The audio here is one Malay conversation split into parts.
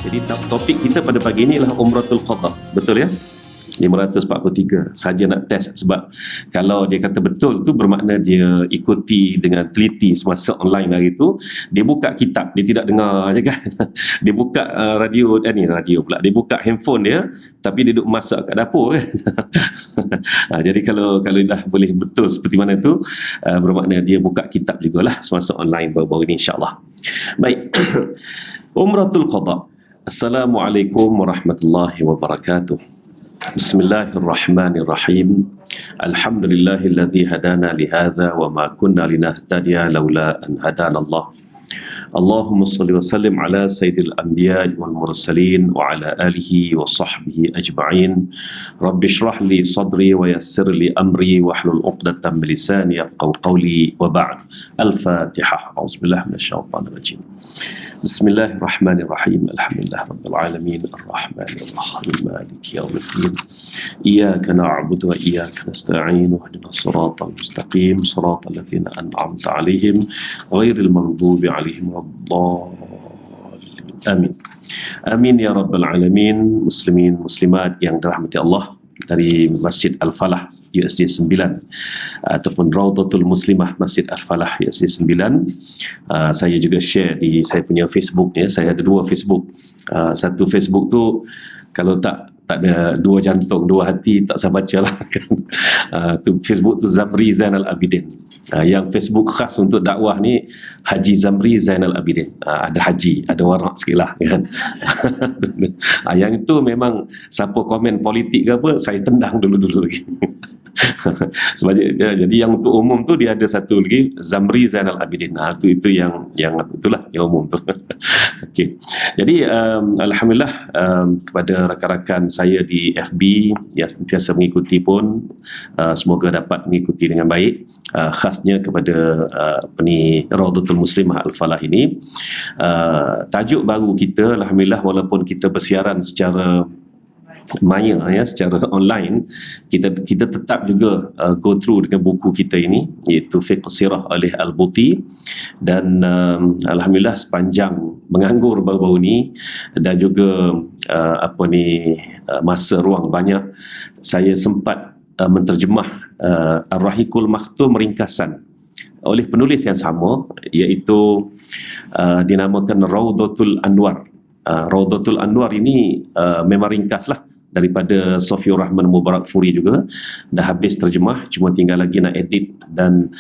Jadi topik kita pada pagi ini adalah Umratul Qadha. Betul ya? 543 saja nak test, sebab kalau dia kata betul tu bermakna dia ikuti dengan teliti semasa online hari tu. Dia buka kitab, dia tidak dengar je kan. Dia buka radio pula, dia buka handphone dia tapi dia duduk masak kat dapur kan. Jadi kalau dah boleh betul seperti mana tu, bermakna dia buka kitab jugalah semasa online baru-baru ni, insyaAllah. Baik. Umratul Qadha. Assalamualaikum warahmatullahi wabarakatuh. Bismillahirrahmanirrahim. Alhamdulillahilladzi hadana lihadza wa ma kunna linahtadiya laula an hadana Allah. Allahumma salli wa sallim ala sayyidil anbiya wal mursalin wa ala alihi wa sahbihi ajma'in. Rabbi shrah li sadri wa yassir li amri wa hlul 'uqdatam min lisani yafqahu qawli wa ba'd. Al-Fatihah. A'udzubillahi minasyaitonir rajim. Bismillahirrahmanirrahim. Alhamdulillah rabbil alamin arrahmanir rahim maliki yaumiddin. Iyyaka na'budu wa iyyaka nasta'in ihdinas siratal mustaqim siratal ladzina an'amta 'alaihim ghairil maghdubi 'alaihim waladdallin. Amin. Amin ya rabbal alamin. Muslimin muslimat yang dirahmati Allah, dari Masjid Al-Falah USJ 9 ataupun Raudhatul Muslimah Masjid Al-Falah USJ 9. Saya juga share di saya punya Facebook ya. Saya ada dua Facebook. Satu Facebook tu kalau tak ada dua jantung, dua hati, tak saya baca lah kan. Tu Facebook tu Zamri Zainal Abidin. Yang Facebook khas untuk dakwah ni Haji Zamri Zainal Abidin. Ada haji, ada warak sikit lah kan. Yang itu memang siapa komen politik ke apa, saya tendang dulu lagi. Sebab jadi yang untuk umum tu dia ada satu lagi Zamri Zainal Abidin. Itu yang itulah yang umum tu. Okey. Jadi alhamdulillah kepada rakan-rakan saya di FB yang sentiasa mengikuti pun semoga dapat mengikuti dengan baik, khasnya kepada Raudhatul Muslimah Al-Falah ini. Tajuk baru kita alhamdulillah, walaupun kita bersiaran secara maya ya, secara online, kita tetap juga go through dengan buku kita ini, iaitu Fiqh Sirah oleh Al-Buti. Dan alhamdulillah sepanjang menganggur baru-baru ni dan juga masa ruang banyak, saya sempat menterjemah Ar-Rahiqul Makhtum ringkasan oleh penulis yang sama, iaitu dinamakan Raudhatul Anwar. Raudhatul Anwar ini memang ringkas lah, daripada Sofiur Rahman Mubarak Furi juga dah habis terjemah, cuma tinggal lagi nak edit. Dan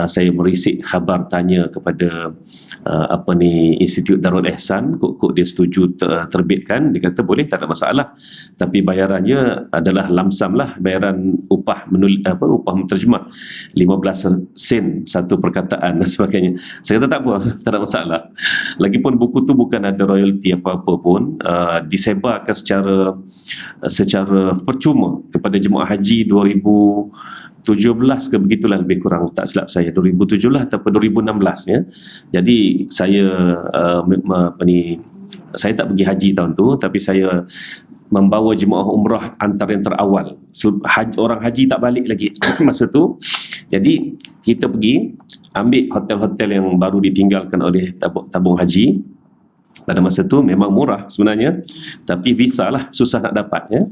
saya merisik khabar tanya kepada Institut Darul Ihsan, kok dia setuju terbitkan. Dia kata boleh, tak ada masalah, tapi bayarannya adalah lamsam lah, bayaran upah upah menterjemah 15 sen satu perkataan dan sebagainya. Saya kata tak apa, tak ada masalah. Lagipun buku tu bukan ada royalty apa-apa pun, disebarkan secara percuma kepada jemaah haji 2017 ke begitulah, lebih kurang tak silap saya 2017 atau 2016 ya. Jadi saya saya tak pergi haji tahun tu, tapi saya membawa jemaah umrah antara yang terawal. Orang haji tak balik lagi masa tu. Jadi kita pergi ambil hotel-hotel yang baru ditinggalkan oleh tabung haji. Pada masa tu memang murah sebenarnya, tapi visa lah susah nak dapat ya.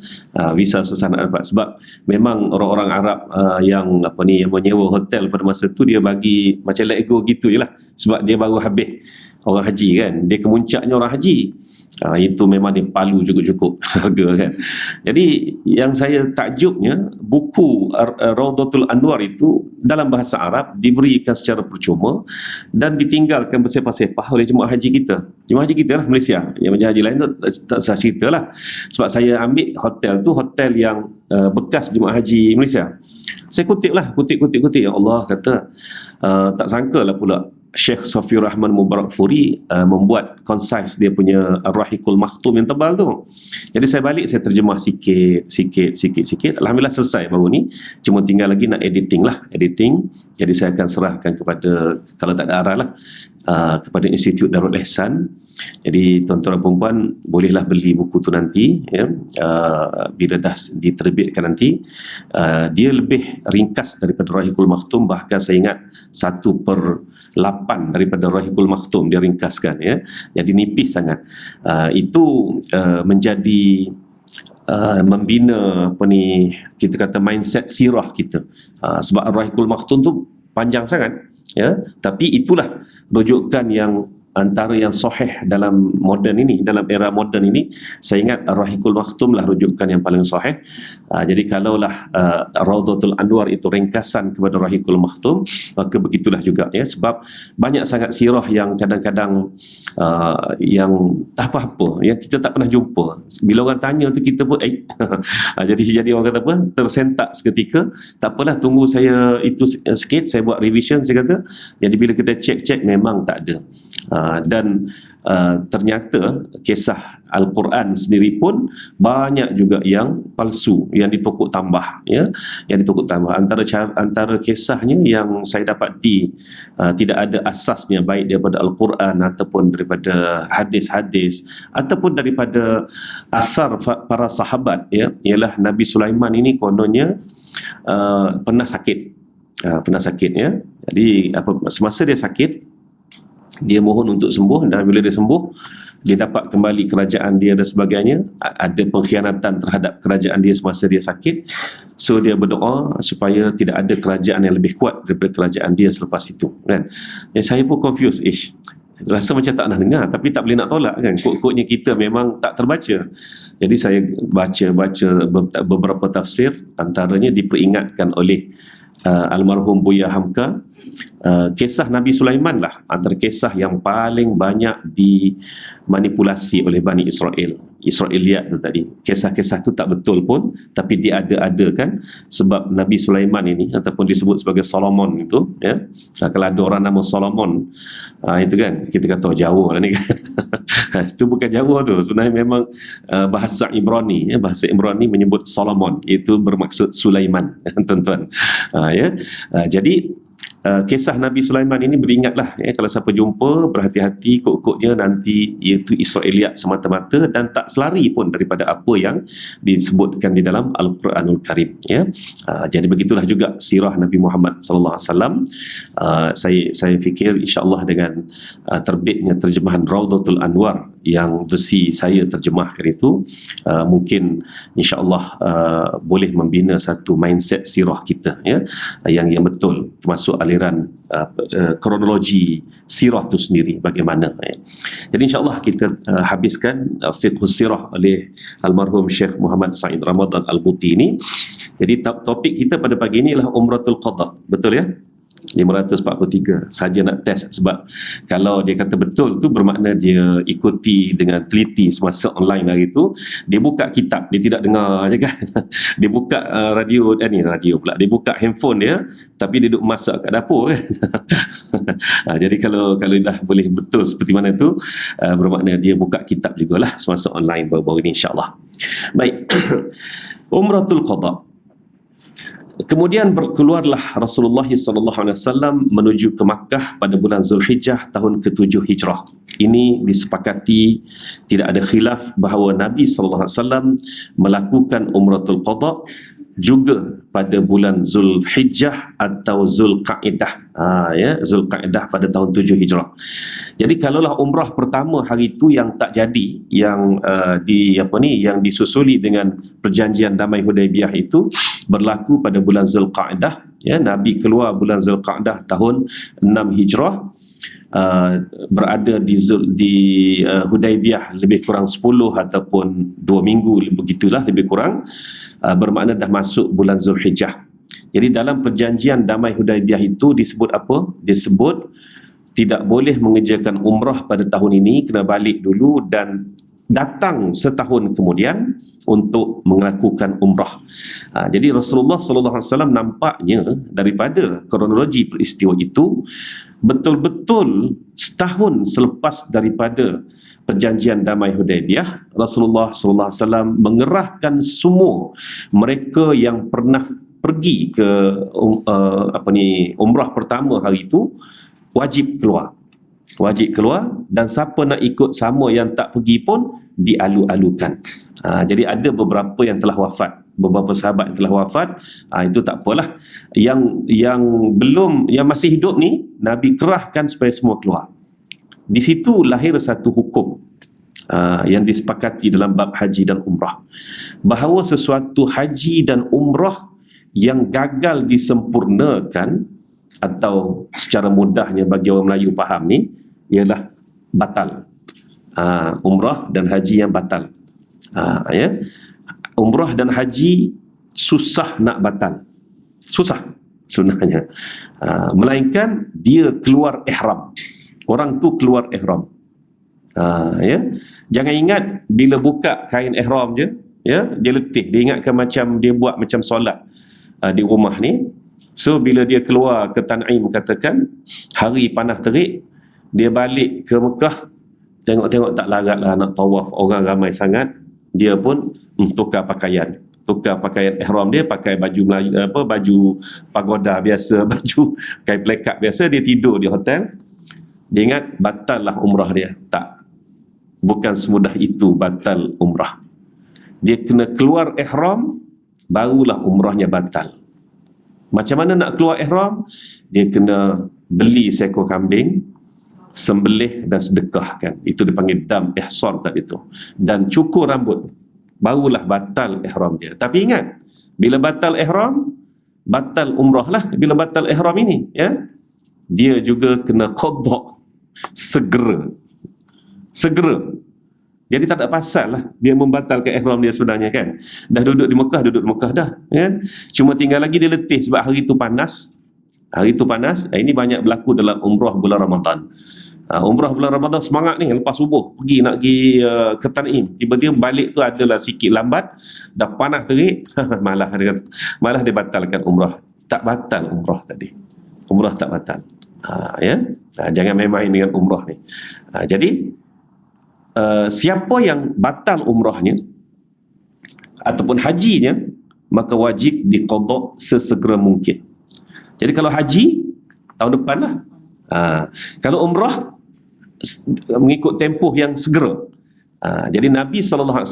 Visa susah nak dapat sebab memang orang-orang Arab yang menyewa hotel pada masa tu, dia bagi macam let go gitu je lah, sebab dia baru habis orang haji kan, dia kemuncaknya orang haji. Itu memang dia palu cukup-cukup harga kan. Jadi yang saya takjubnya, buku Raudhatul Anwar itu dalam bahasa Arab diberikan secara percuma dan ditinggalkan bersepah-sepah oleh jemaah haji kita. Jemaah haji kita lah Malaysia. Yang jemaah haji lain tu tak saya cerita lah. Sebab saya ambil hotel tu hotel yang bekas jemaah haji Malaysia. Saya kutip. Ya Allah, kata tak sangka lah pula Syekh Sofiur Rahman Mubarak Furi membuat concise dia punya Ar-Rahiqul Makhtum yang tebal tu. Jadi saya balik, saya terjemah sikit. Alhamdulillah selesai baru ni. Cuma tinggal lagi nak editing. Jadi saya akan serahkan kepada, kalau tak ada arah lah, kepada Institut Darul Ihsan Jadi tuan-tuan dan puan bolehlah beli buku tu nanti, ya. Bila dah diterbitkan nanti, dia lebih ringkas daripada Rahikul Maktum, bahkan saya ingat 1/8 daripada Rahikul Maktum dia ringkaskan, ya. Jadi nipis sangat. Itu menjadi membina apa ni, kita kata mindset sirah kita. Sebab Ar-Rahikul Maktum tu panjang sangat, ya, tapi itulah rujukan yang antara yang sahih dalam moden ini, dalam era moden ini. Saya ingat Ar-Rahikul Maktum lah rujukan yang paling sahih. Jadi kalaulah Rawdatul Anwar itu ringkasan kepada Rahikul Maktum, maka begitulah juga, ya. Sebab banyak sangat sirah yang kadang-kadang yang tak apa-apa, yang kita tak pernah jumpa. Bila orang tanya tu kita pun jadi orang kata apa, tersentak seketika. Tak apalah, tunggu saya itu sikit, saya buat revision, saya kata. Jadi bila kita cek memang tak ada. Dan ternyata kisah Al-Quran sendiri pun banyak juga yang palsu, yang ditokok tambah, ya, yang ditokok tambah. Antara kisahnya yang saya dapati tidak ada asasnya, baik daripada Al-Quran ataupun daripada hadis-hadis ataupun daripada asar para sahabat, ya, ialah Nabi Sulaiman ini kononnya pernah sakit, ya. Jadi semasa dia sakit, dia mohon untuk sembuh, dan bila dia sembuh, dia dapat kembali kerajaan dia dan sebagainya. Ada pengkhianatan terhadap kerajaan dia semasa dia sakit, so dia berdoa supaya tidak ada kerajaan yang lebih kuat daripada kerajaan dia selepas itu, kan. Saya pun confused, rasa macam tak nak dengar tapi tak boleh nak tolak, kan. Kod-kodnya kita memang tak terbaca. Jadi saya baca beberapa tafsir, antaranya diperingatkan oleh almarhum Buya Hamka. Kisah Nabi Sulaiman lah antara kisah yang paling banyak dimanipulasi oleh Bani Israiliyat tu tadi. Kisah-kisah tu tak betul pun, tapi diada-adakan sebab Nabi Sulaiman ini, ataupun disebut sebagai Solomon itu, ya. Kalau ada orang nama Solomon, itu kan kita kata Jawa lah ni, kan. Itu bukan Jawa tu, sebenarnya memang bahasa Ibrani, ya. Bahasa Ibrani menyebut Solomon, itu bermaksud Sulaiman, tuan-tuan. Ya. Jadi kisah Nabi Sulaiman ini beringatlah, ya, kalau siapa jumpa berhati-hati, kod-kodnya nanti iaitu Israiliyat semata-mata dan tak selari pun daripada apa yang disebutkan di dalam Al-Quranul Karim, ya. Jadi begitulah juga sirah Nabi Muhammad sallallahu alaihi wasallam. Saya fikir insya-Allah dengan terbitnya terjemahan Rawdatul Anwar yang versi saya terjemahkan itu, mungkin insya-Allah boleh membina satu mindset sirah kita, ya, yang betul, termasuk aliran kronologi sirah itu sendiri bagaimana, ya. Jadi insya-Allah kita habiskan fiqh sirah oleh almarhum Syekh Muhammad Said Ramadan Al-Buti ini. Jadi topik kita pada pagi ini adalah Umratul Qada, betul, ya? 543 saja nak test, sebab kalau dia kata betul tu bermakna dia ikuti dengan teliti semasa online hari tu. Dia buka kitab, dia tidak dengar je, kan. Dia buka radio pula, dia buka handphone dia tapi dia duduk masak kat dapur, kan. Jadi kalau dah boleh betul seperti mana tu, bermakna dia buka kitab jugalah semasa online baru-baru ini, insya-Allah. Baik. Umratul Qada. Kemudian berkeluarlah Rasulullah SAW menuju ke Makkah pada bulan Zulhijjah tahun ke-7 Hijrah. Ini disepakati, tidak ada khilaf bahawa Nabi SAW melakukan Umratul Qada juga pada bulan Zulhijjah atau Zulqa'dah, ya, Zulqa'dah pada tahun 7 Hijrah. Jadi kalaulah umrah pertama hari itu yang tak jadi, yang yang disusuli dengan perjanjian damai Hudaibiyah itu berlaku pada bulan Zulqa'dah, ya. Nabi keluar bulan Zulqa'dah tahun 6 Hijrah, berada di Hudaibiyah lebih kurang 10 ataupun 2 minggu, begitulah, lebih kurang. Bermakna dah masuk bulan Zulhijjah. Jadi dalam perjanjian damai Hudaibiyah itu disebut apa? Disebut tidak boleh mengerjakan umrah pada tahun ini, kena balik dulu dan datang setahun kemudian untuk melakukan umrah. Jadi Rasulullah SAW nampaknya daripada kronologi peristiwa itu betul-betul setahun selepas daripada perjanjian damai Hudaibiyah, Rasulullah SAW mengerahkan semua mereka yang pernah pergi ke umrah pertama hari itu wajib keluar. wajib keluar, dan siapa nak ikut sama yang tak pergi pun dialu-alukan. Jadi ada beberapa yang telah wafat, beberapa sahabat yang telah wafat, itu tak apalah. Yang belum, yang masih hidup ni, Nabi kerahkan supaya semua keluar. Di situ lahir satu hukum yang disepakati dalam bab haji dan umrah, bahawa sesuatu haji dan umrah yang gagal disempurnakan, atau secara mudahnya bagi orang Melayu faham ni, ialah batal. Umrah dan haji yang batal. Ya, umrah dan haji susah nak batal, susah sebenarnya, melainkan dia keluar ihram, orang tu keluar ihram. Ya, jangan ingat bila buka kain ihram je, ya, dia letih, dia ingatkan macam dia buat macam solat di rumah ni. So bila dia keluar ke Tan'im, katakan hari panas terik, dia balik ke Mekah, tengok-tengok tak larat lah nak tawaf, orang ramai sangat, dia pun tukar pakaian ihram dia, pakai baju Melayu, baju pagoda biasa, baju kain pelekat biasa, dia tidur di hotel. Dia ingat batal lah umrah dia. Tak, bukan semudah itu batal umrah. Dia kena keluar ihram, barulah umrahnya batal. Macam mana nak keluar ihram? Dia kena beli seekor kambing, sembelih dan sedekahkan. Itu dipanggil dam ihsan tadi itu. Dan cukur rambut, barulah batal ihram dia. Tapi ingat, bila batal ihram, batal umrah lah. Bila batal ihram ini, ya, dia juga kena qadha segera. Jadi tak ada pasal lah dia membatalkan ihram dia sebenarnya, kan. Dah duduk di Mekah dah, kan. Cuma tinggal lagi dia letih sebab hari tu panas. Ini banyak berlaku dalam umrah bulan Ramadan. Umrah bulan Ramadan semangat ni, lepas subuh pergi nak pergi ke Tan'im, tiba-tiba balik tu adalah sikit lambat, dah panas terik. malah dia batalkan umrah. Tak batal umrah tadi, umrah tak batal. Jangan main-main dengan umrah ni. Jadi siapa yang batal umrahnya ataupun hajinya, maka wajib diqadha sesegera mungkin. Jadi kalau haji tahun depan lah. Kalau umrah mengikut tempoh yang segera. Jadi Nabi SAW,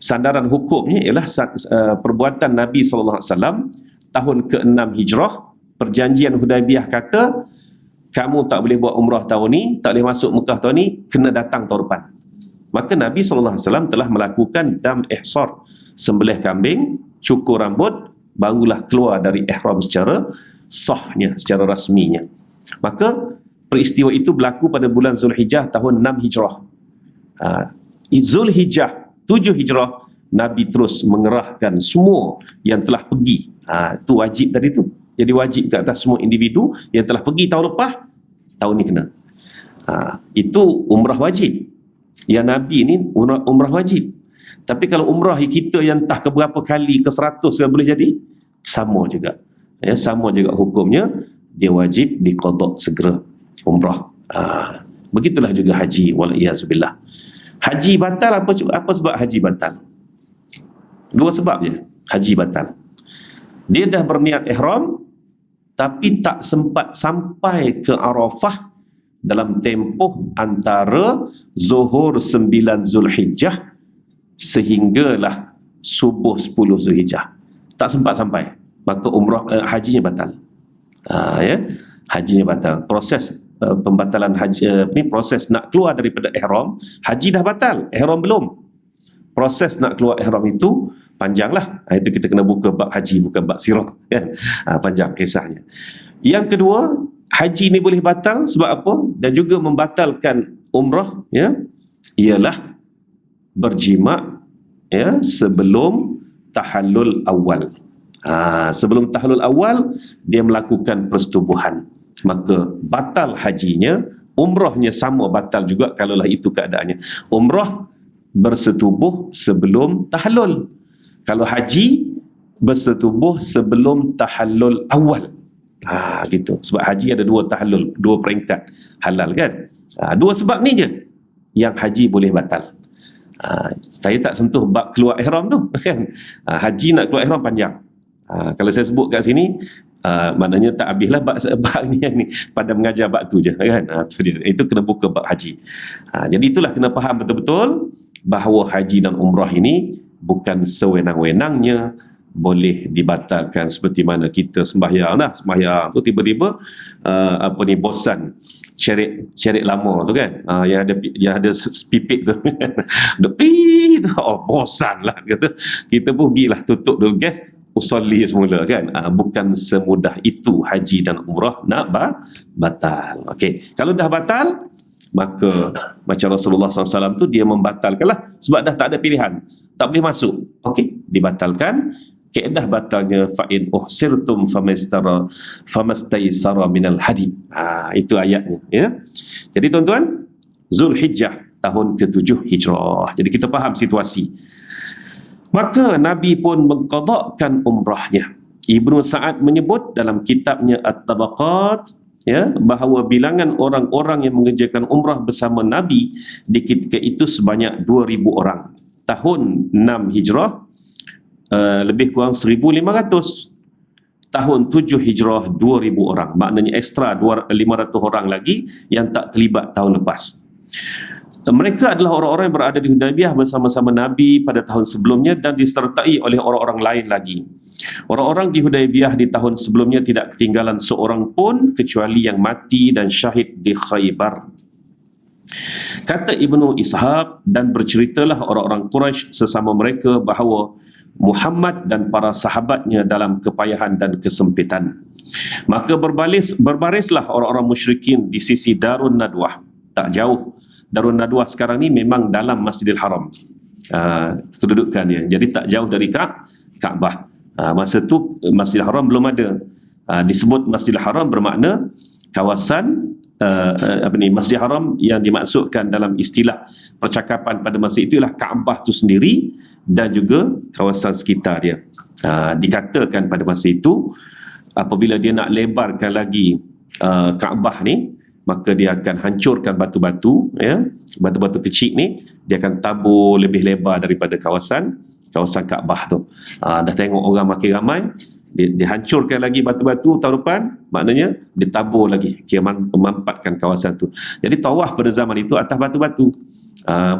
sandaran hukumnya ialah perbuatan Nabi SAW tahun ke-6 Hijrah. Perjanjian Hudaibiyah kata, kamu tak boleh buat umrah tahun ni, tak boleh masuk Mekah tahun ni, kena datang tahun depan. Maka Nabi SAW telah melakukan dam ihsar, sembelih kambing, cukur rambut, barulah keluar dari ihram secara sahnya, secara rasminya. Maka peristiwa itu berlaku pada bulan Zulhijjah tahun 6 Hijrah. Zulhijjah 7 Hijrah, Nabi terus mengerahkan semua yang telah pergi. Itu wajib tadi tu. Jadi wajib ke atas semua individu yang telah pergi tahun lepas, tahun ni kena. Itu umrah wajib. Yang Nabi ni umrah wajib. Tapi kalau umrah kita yang entah ke berapa kali, ke 100 ke boleh jadi, sama juga. Ya, sama juga hukumnya, dia wajib diqadha segera umrah. Begitulah juga haji, wal-iyazubillah. Haji batal, apa sebab haji batal? Dua sebab je haji batal. Dia dah berniat ihram, tapi tak sempat sampai ke Arafah dalam tempoh antara zuhur 9 Zulhijjah sehinggalah subuh 10 Zulhijjah. Tak sempat sampai, maka hajinya batal. Hajinya batal. Proses pembatalan haji ni, proses nak keluar daripada ihram, haji dah batal, ihram belum. Proses nak keluar ihram itu panjanglah. Itu kita kena buka bab haji, bukan bab sirah, kan. Panjang kisahnya. Yang kedua, haji ni boleh batal sebab apa? Dan juga membatalkan umrah, ya, ialah berjima', ya, sebelum tahallul awal. Sebelum tahallul awal dia melakukan persetubuhan, maka batal hajinya. Umrahnya sama batal juga kalaulah itu keadaannya. Umrah bersetubuh sebelum tahallul. Kalau haji bersetubuh sebelum tahallul awal. Gitu. Sebab haji ada dua tahallul, dua peringkat halal, kan. Dua sebab ni je yang haji boleh batal. Saya tak sentuh bab keluar ihram tu, kan. Haji nak keluar ihram panjang. Kalau saya sebut kat sini, Maknanya tak habislah bab ni pada mengajar bab tu je kan. Tu dia. Itu kena buka bab haji. Jadi itulah kena faham betul-betul bahawa haji dan umrah ini bukan sewenang-wenangnya boleh dibatalkan, seperti mana kita sembahyang tu tiba-tiba bosan syarik lama tu kan, yang ada pipit tu ada tu, bosan lah kata, kita pun pergilah tutup dulu gas, usolli semula kan. Bukan semudah itu haji dan umrah nak batal. Okey, kalau dah batal, maka macam Rasulullah SAW tu, dia membatalkanlah sebab dah tak ada pilihan, tak boleh masuk. Okey, dibatalkan. Kaedah batalnya fa'in uhsirtum famastaysara minal hadi. Itu ayatnya ya. Jadi tuan-tuan, Zulhijjah tahun ke-7 Hijrah. Jadi kita faham situasi. Maka Nabi pun mengqadakkan umrahnya. Ibnu Sa'ad menyebut dalam kitabnya At-Tabaqat ya, bahawa bilangan orang-orang yang mengerjakan umrah bersama Nabi di ketika itu sebanyak 2,000 orang. Tahun 6 Hijrah lebih kurang 1,500. Tahun 7 Hijrah 2,000 orang. Maknanya ekstra 500 orang lagi yang tak terlibat tahun lepas. Mereka adalah orang-orang yang berada di Hudaybiyah bersama-sama Nabi pada tahun sebelumnya dan disertai oleh orang-orang lain lagi. Orang-orang di Hudaybiyah di tahun sebelumnya tidak ketinggalan seorang pun kecuali yang mati dan syahid di Khaybar. Kata Ibnu Ishaq, dan berceritalah orang-orang Quraisy sesama mereka bahawa Muhammad dan para sahabatnya dalam kepayahan dan kesempitan. Maka berbarislah orang-orang musyrikin di sisi Darun Nadwah, tak jauh. Darun Nadwah sekarang ni memang dalam Masjidil Haram, kedudukannya, jadi tak jauh dari Kaabah. Masa tu Masjidil Haram belum ada. Disebut Masjidil Haram bermakna kawasan Masjidil Haram yang dimaksudkan dalam istilah percakapan pada masa itu ialah Kaabah tu sendiri dan juga kawasan sekitar dia. Dikatakan pada masa itu, apabila dia nak lebarkan lagi Kaabah ni, maka dia akan hancurkan batu-batu ya, batu-batu kecil ni dia akan tabur lebih lebar daripada kawasan Kaabah tu. Dah tengok orang makin ramai, dia hancurkan lagi batu-batu tahun depan, maknanya dia tabur lagi, kira memampatkan kawasan tu. Jadi tawaf pada zaman itu atas batu-batu,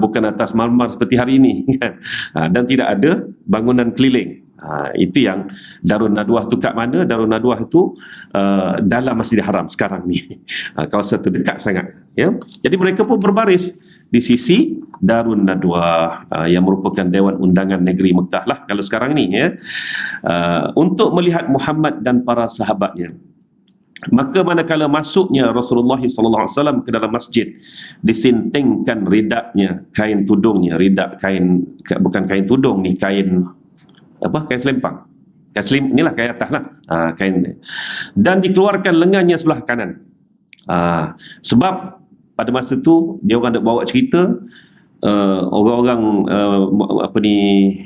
bukan atas marmar seperti hari ini kan. Dan tidak ada bangunan keliling. Itu yang Darun Nadwah tu kat mana? Darun Nadwah itu dalam Masjidil Haram sekarang ni. Kawasan tu dekat sangat ya. Jadi mereka pun berbaris di sisi Darun Nadwah, yang merupakan Dewan Undangan Negeri Mekah lah kalau sekarang ni ya, untuk melihat Muhammad dan para sahabatnya. Maka manakala masuknya Rasulullah SAW ke dalam masjid, disintingkan ridaknya, kain tudungnya, ridak kain, bukan kain tudung ni, kain kain selempang, inilah kain atas lah, kain, dan dikeluarkan lengannya sebelah kanan. Sebab pada masa tu dia orang nak bawa cerita, orang-orang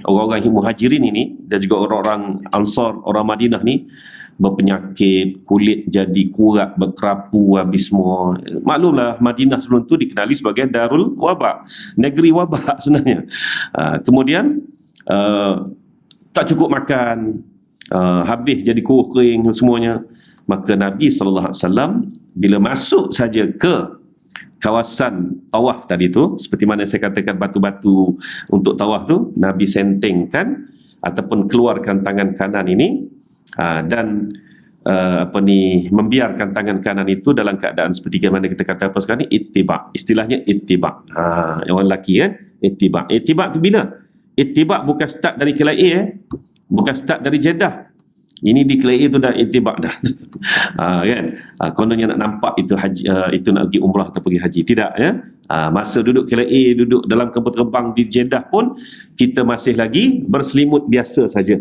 orang-orang muhajirin ini dan juga orang-orang Ansar, orang Madinah ni berpenyakit, kulit jadi kurat, berkerapu habis semua. Maklumlah Madinah sebelum tu dikenali sebagai Darul Wabak, negeri wabak sebenarnya. Kemudian tak cukup makan, habis jadi kuruh kering semuanya. Maka Nabi SAW bila masuk saja ke kawasan tawaf tadi tu, seperti mana saya katakan batu-batu untuk tawaf tu, Nabi sentingkan ataupun keluarkan tangan kanan ini, dan membiarkan tangan kanan itu dalam keadaan seperti mana kita kata apa sekarang ni, ittiba'. Istilahnya ittiba'. Orang lelaki kan, ittiba'. Ittiba' tu bila? Ittiba' bukan start dari Kelai bukan start dari Jeddah. Ini di Kelai tu dah ittiba' dah. Kan? Kononnya nak nampak itu haji, itu nak pergi umrah atau pergi haji. Tidak ya. Masa duduk Kelai, duduk dalam kapal terbang di Jeddah pun kita masih lagi berselimut biasa saja.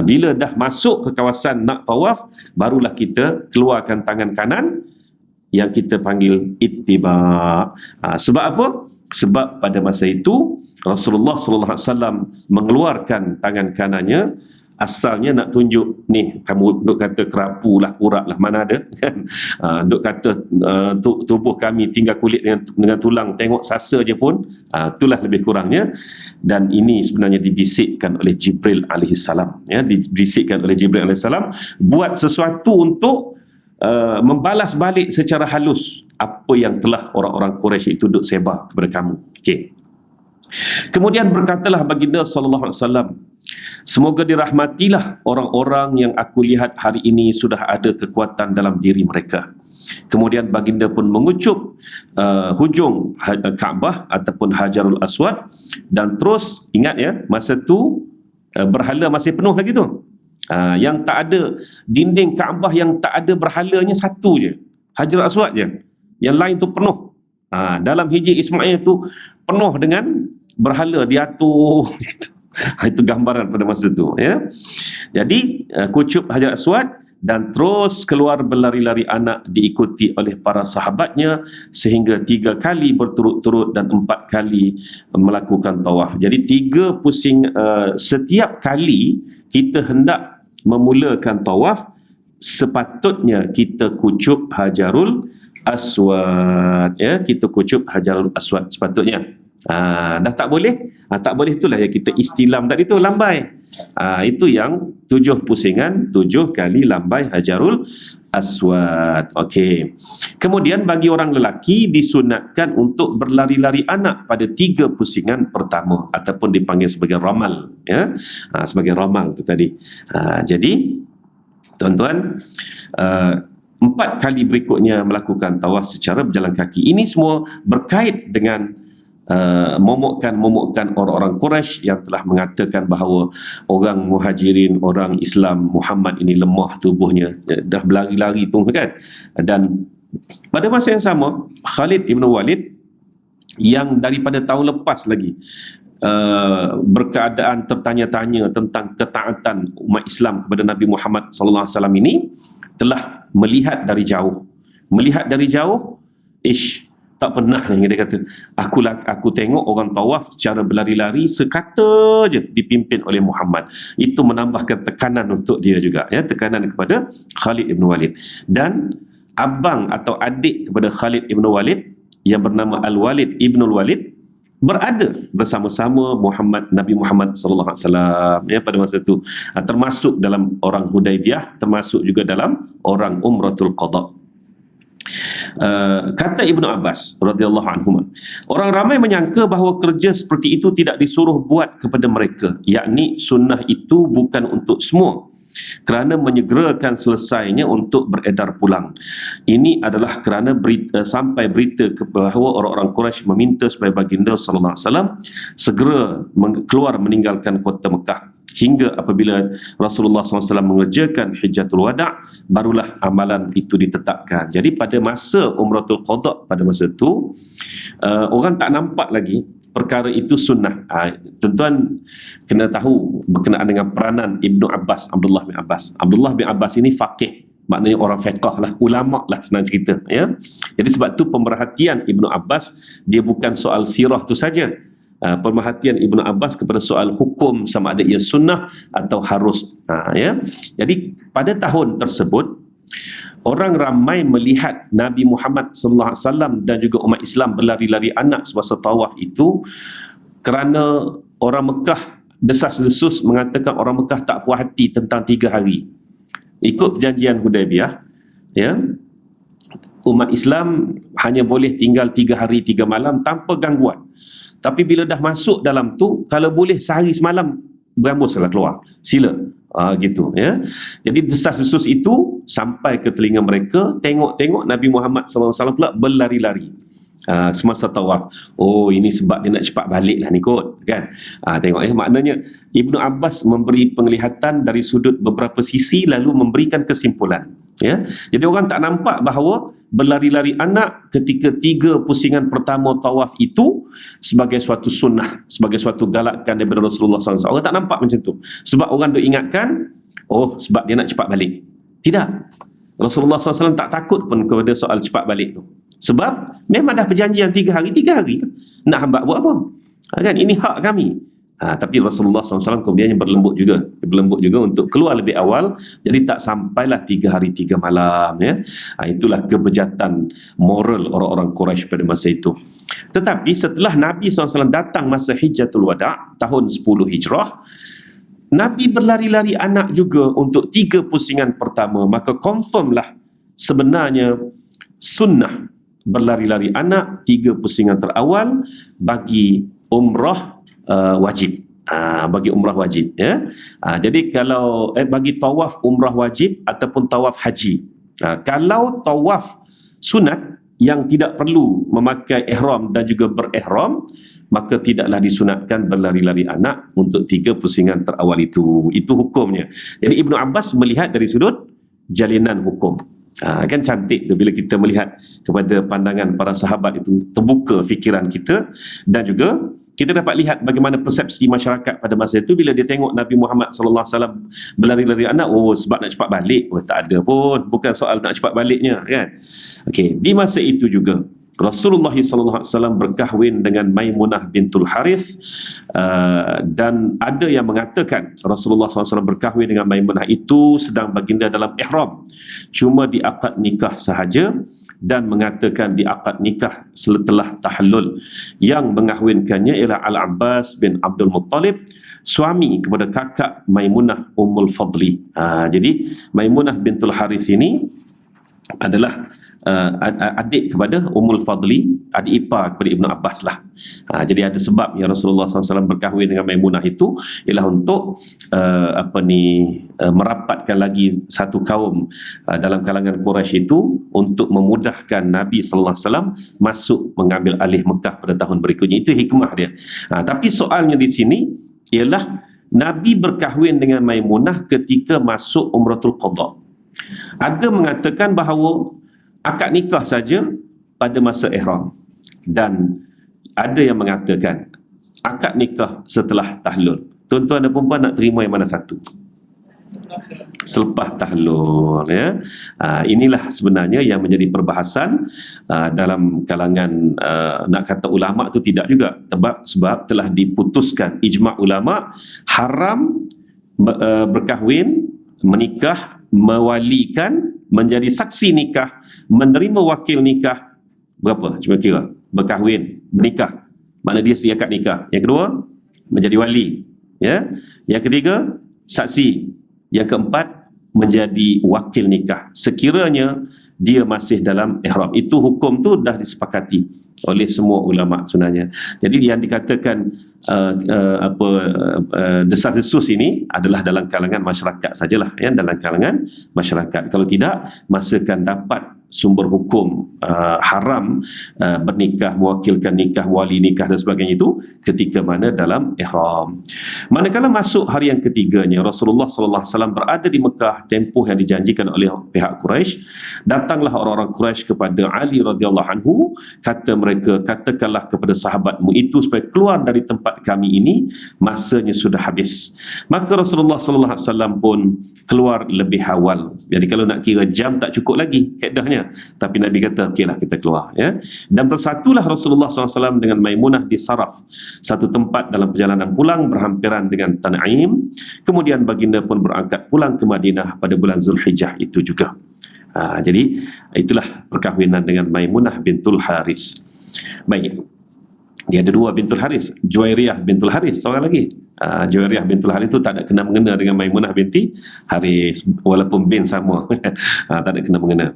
Bila dah masuk ke kawasan nak tawaf, barulah kita keluarkan tangan kanan yang kita panggil ittiba'. Sebab apa? Sebab pada masa itu Rasulullah SAW mengeluarkan tangan kanannya asalnya nak tunjuk ni, kamu duk kata kerapu lah, kurak lah, mana ada kan. Duk kata tubuh kami tinggal kulit dengan tulang, tengok sasa je pun, itulah lebih kurangnya. Dan ini sebenarnya dibisikkan oleh Jibril alaihissalam, ya, dibisikkan oleh Jibril alaihissalam buat sesuatu untuk membalas balik secara halus apa yang telah orang-orang Quraisy itu duk sebar kepada kamu. Okey. Kemudian berkatalah baginda sallallahu alaihi wasallam, semoga dirahmatilah orang-orang yang aku lihat hari ini sudah ada kekuatan dalam diri mereka. Kemudian baginda pun mengucup hujung Kaabah ataupun Hajarul Aswad, dan terus ingat ya, masa tu berhala masih penuh lagi tu. Yang tak ada dinding Kaabah, yang tak ada berhalanya satu je, Hajarul Aswad je. Yang lain tu penuh. Dalam Hijri Ismail tu penuh dengan berhala diatur gitu. Itu gambaran pada masa tu, ya. Jadi kucup Hajar Aswad dan terus keluar berlari-lari anak diikuti oleh para sahabatnya sehingga 3 kali berturut-turut dan 4 kali melakukan tawaf. Jadi 3 pusing setiap kali kita hendak memulakan tawaf, sepatutnya kita kucup Hajarul Aswad, ya, kita kucup Hajarul Aswad sepatutnya. Dah tak boleh, tak boleh, itulah yang kita istilam tadi tu, lambai. Itu yang 7 pusingan, 7 kali lambai Hajarul Aswad. Okey. Kemudian bagi orang lelaki disunatkan untuk berlari-lari anak pada 3 pusingan pertama ataupun dipanggil sebagai ramal, ya. Sebagai ramal tu tadi. Jadi tuan-tuan, 4 kali berikutnya melakukan tawaf secara berjalan kaki. Ini semua berkait dengan momokkan orang-orang Quraisy yang telah mengatakan bahawa orang Muhajirin, orang Islam Muhammad ini lemah tubuhnya, dah berlari-lari tu kan. Dan pada masa yang sama, Khalid ibn Walid yang daripada tahun lepas lagi berkeadaan tertanya-tanya tentang ketaatan umat Islam kepada Nabi Muhammad sallallahu alaihi wasallam ini, telah melihat dari jauh. Melihat dari jauh, tak pernah yang dia kata, aku tengok orang tawaf secara berlari-lari sekata je dipimpin oleh Muhammad. Itu menambahkan tekanan untuk dia juga, ya, tekanan kepada Khalid ibn Walid. Dan abang atau adik kepada Khalid ibn Walid yang bernama Al-Walid ibn Walid berada bersama-sama Nabi Muhammad sallallahu alaihi wasallam, ya, pada masa itu, termasuk dalam orang Hudaibiyah, termasuk juga dalam orang Umratul Qadha. Kata Ibnu Abbas radhiyallahu anhu, orang ramai menyangka bahawa kerja seperti itu tidak disuruh buat kepada mereka, yakni sunnah itu bukan untuk semua, kerana menyegerakan selesainya untuk beredar pulang. Ini adalah kerana sampai berita bahawa orang-orang Quraisy meminta supaya baginda sallallahu alaihi wasallam segera keluar meninggalkan kota Mekah, hingga apabila Rasulullah SAW mengerjakan Hijjatul Wada', barulah amalan itu ditetapkan. Jadi pada masa Umratul Qadha, pada masa itu orang tak nampak lagi perkara itu sunnah. Tuan-tuan kena tahu berkenaan dengan peranan Ibnu Abbas, Abdullah bin Abbas. Abdullah bin Abbas ini faqih, maknanya orang fiqh lah, ulama lah senang cerita, ya. Jadi sebab tu pemerhatian Ibnu Abbas dia bukan soal sirah tu saja. Pemerhatian Ibnu Abbas kepada soal hukum, sama ada ia sunnah atau harus, ya. Jadi pada tahun tersebut orang ramai melihat Nabi Muhammad sallallahu alaihi wasallam dan juga umat Islam berlari-lari anak semasa tawaf itu, kerana orang Mekah desas-desus mengatakan orang Mekah tak puas hati tentang 3 hari. Ikut perjanjian Hudaibiyah, ya, umat Islam hanya boleh tinggal 3 hari 3 malam tanpa gangguan. Tapi bila dah masuk dalam tu, kalau boleh sehari semalam berambuslah keluar, sila. Gitu, ya. Jadi desas-desus itu sampai ke telinga mereka. Tengok-tengok Nabi Muhammad SAW pula berlari-lari semasa tawaf. Oh, ini sebab dia nak cepat balik lah ni kot, kan. Tengok, ya, maknanya Ibnu Abbas memberi penglihatan dari sudut beberapa sisi lalu memberikan kesimpulan, ya. Jadi orang tak nampak bahawa berlari-lari anak ketika 3 pusingan pertama tawaf itu sebagai suatu sunnah, sebagai suatu galakan daripada Rasulullah SAW. Orang tak nampak macam tu. Sebab orang duk ingatkan, oh, sebab dia nak cepat balik. Tidak. Rasulullah SAW tak takut pun kepada soal cepat balik tu. Sebab memang dah perjanjian 3 hari, 3 hari. Nak hamba buat apa? Kan? Ini hak kami. Tapi Rasulullah SAW kemudian berlembut juga untuk keluar lebih awal, jadi tak sampailah 3 hari 3 malam, ya. Itulah kebejatan moral orang-orang Quraisy pada masa itu. Tetapi setelah Nabi SAW datang masa Hijjatul Wada' tahun 10 Hijrah, Nabi berlari-lari anak juga untuk 3 pusingan pertama. Maka confirmlah sebenarnya sunnah berlari-lari anak 3 pusingan terawal bagi umrah wajib. Bagi umrah wajib, ya. Jadi kalau bagi tawaf umrah wajib ataupun tawaf haji. Kalau tawaf sunat yang tidak perlu memakai ihram dan juga berihram, maka tidaklah disunatkan berlari-lari anak untuk 3 pusingan terawal itu. Itu hukumnya. Jadi Ibnu Abbas melihat dari sudut jalinan hukum. Kan cantik tu bila kita melihat kepada pandangan para sahabat itu, terbuka fikiran kita, dan juga kita dapat lihat bagaimana persepsi masyarakat pada masa itu bila dia tengok Nabi Muhammad sallallahu alaihi wasallam berlari-lari anak. Sebab nak cepat balik. Tak ada pun, bukan soal nak cepat baliknya, kan. Okey, di masa itu juga Rasulullah sallallahu alaihi wasallam berkahwin dengan Maimunah bintul Harith, dan ada yang mengatakan Rasulullah SAW berkahwin dengan Maimunah itu sedang baginda dalam ihram, cuma di akad nikah sahaja, dan mengatakan di akad nikah setelah tahallul. Yang mengahwinkannya ialah Al-Abbas bin Abdul Muttalib, suami kepada kakak Maimunah Ummul Fadli. Jadi Maimunah bintul Harith ini adalah adik kepada Ummul Fadli, adik ipar kepada Ibnu Abbas lah. Jadi ada sebab yang Rasulullah SAW berkahwin dengan Maimunah itu ialah untuk merapatkan lagi satu kaum dalam kalangan Quraisy itu untuk memudahkan Nabi sallallahu alaihi wasallam masuk mengambil alih Mekah pada tahun berikutnya. Itu hikmah dia. Tapi soalnya di sini ialah Nabi berkahwin dengan Maimunah ketika masuk Umratul Qadha. Ada mengatakan bahawa akad nikah saja pada masa ihram, dan ada yang mengatakan akad nikah setelah tahlul. Tuan-tuan dan puan nak terima yang mana satu? Selepas tahlul, ya. Inilah sebenarnya yang menjadi perbahasan dalam kalangan nak kata ulama tu tidak juga, sebab telah diputuskan ijma' ulama haram berkahwin, menikah, mewalikan, menjadi saksi nikah, menerima wakil nikah. Berapa? Cuba kira. Berkahwin, menikah, makna dia sedia akad nikah. Yang kedua, menjadi wali, ya. Yang ketiga, saksi. Yang keempat, menjadi wakil nikah sekiranya dia masih dalam ihram. Itu hukum tu dah disepakati oleh semua ulama sebenarnya. Jadi yang dikatakan desas-desus ini adalah dalam kalangan masyarakat sajalah, ya, dalam kalangan masyarakat. Kalau tidak, masa akan dapat sumber hukum haram bernikah, mewakilkan nikah, wali nikah dan sebagainya itu ketika mana dalam ihram. Manakala masuk hari yang ketiganya, Rasulullah sallallahu alaihi wasallam berada di Mekah tempoh yang dijanjikan oleh pihak Quraisy. Datanglah orang-orang Quraisy kepada Ali radhiyallahu anhu, kata mereka, katakanlah kepada sahabatmu itu supaya keluar dari tempat kami ini, masanya sudah habis. Maka Rasulullah sallallahu alaihi wasallam pun keluar lebih awal. Jadi kalau nak kira jam tak cukup lagi kaedahnya, tapi Nabi kata okeylah kita keluar, ya. Dan bersatulah Rasulullah SAW dengan Maimunah di Saraf, satu tempat dalam perjalanan pulang berhampiran dengan Tan'im. Kemudian baginda pun berangkat pulang ke Madinah pada bulan Zulhijjah itu juga. Jadi itulah perkahwinan dengan Maimunah bintul Harith. Baik, dia ada 2 bintul Harith, Juwairiyah bintul Harith, seorang lagi. Juwairiyah bintul Harith itu tak ada kena mengena dengan Maimunah binti Harith, walaupun bin sama. Tak ada kena mengena.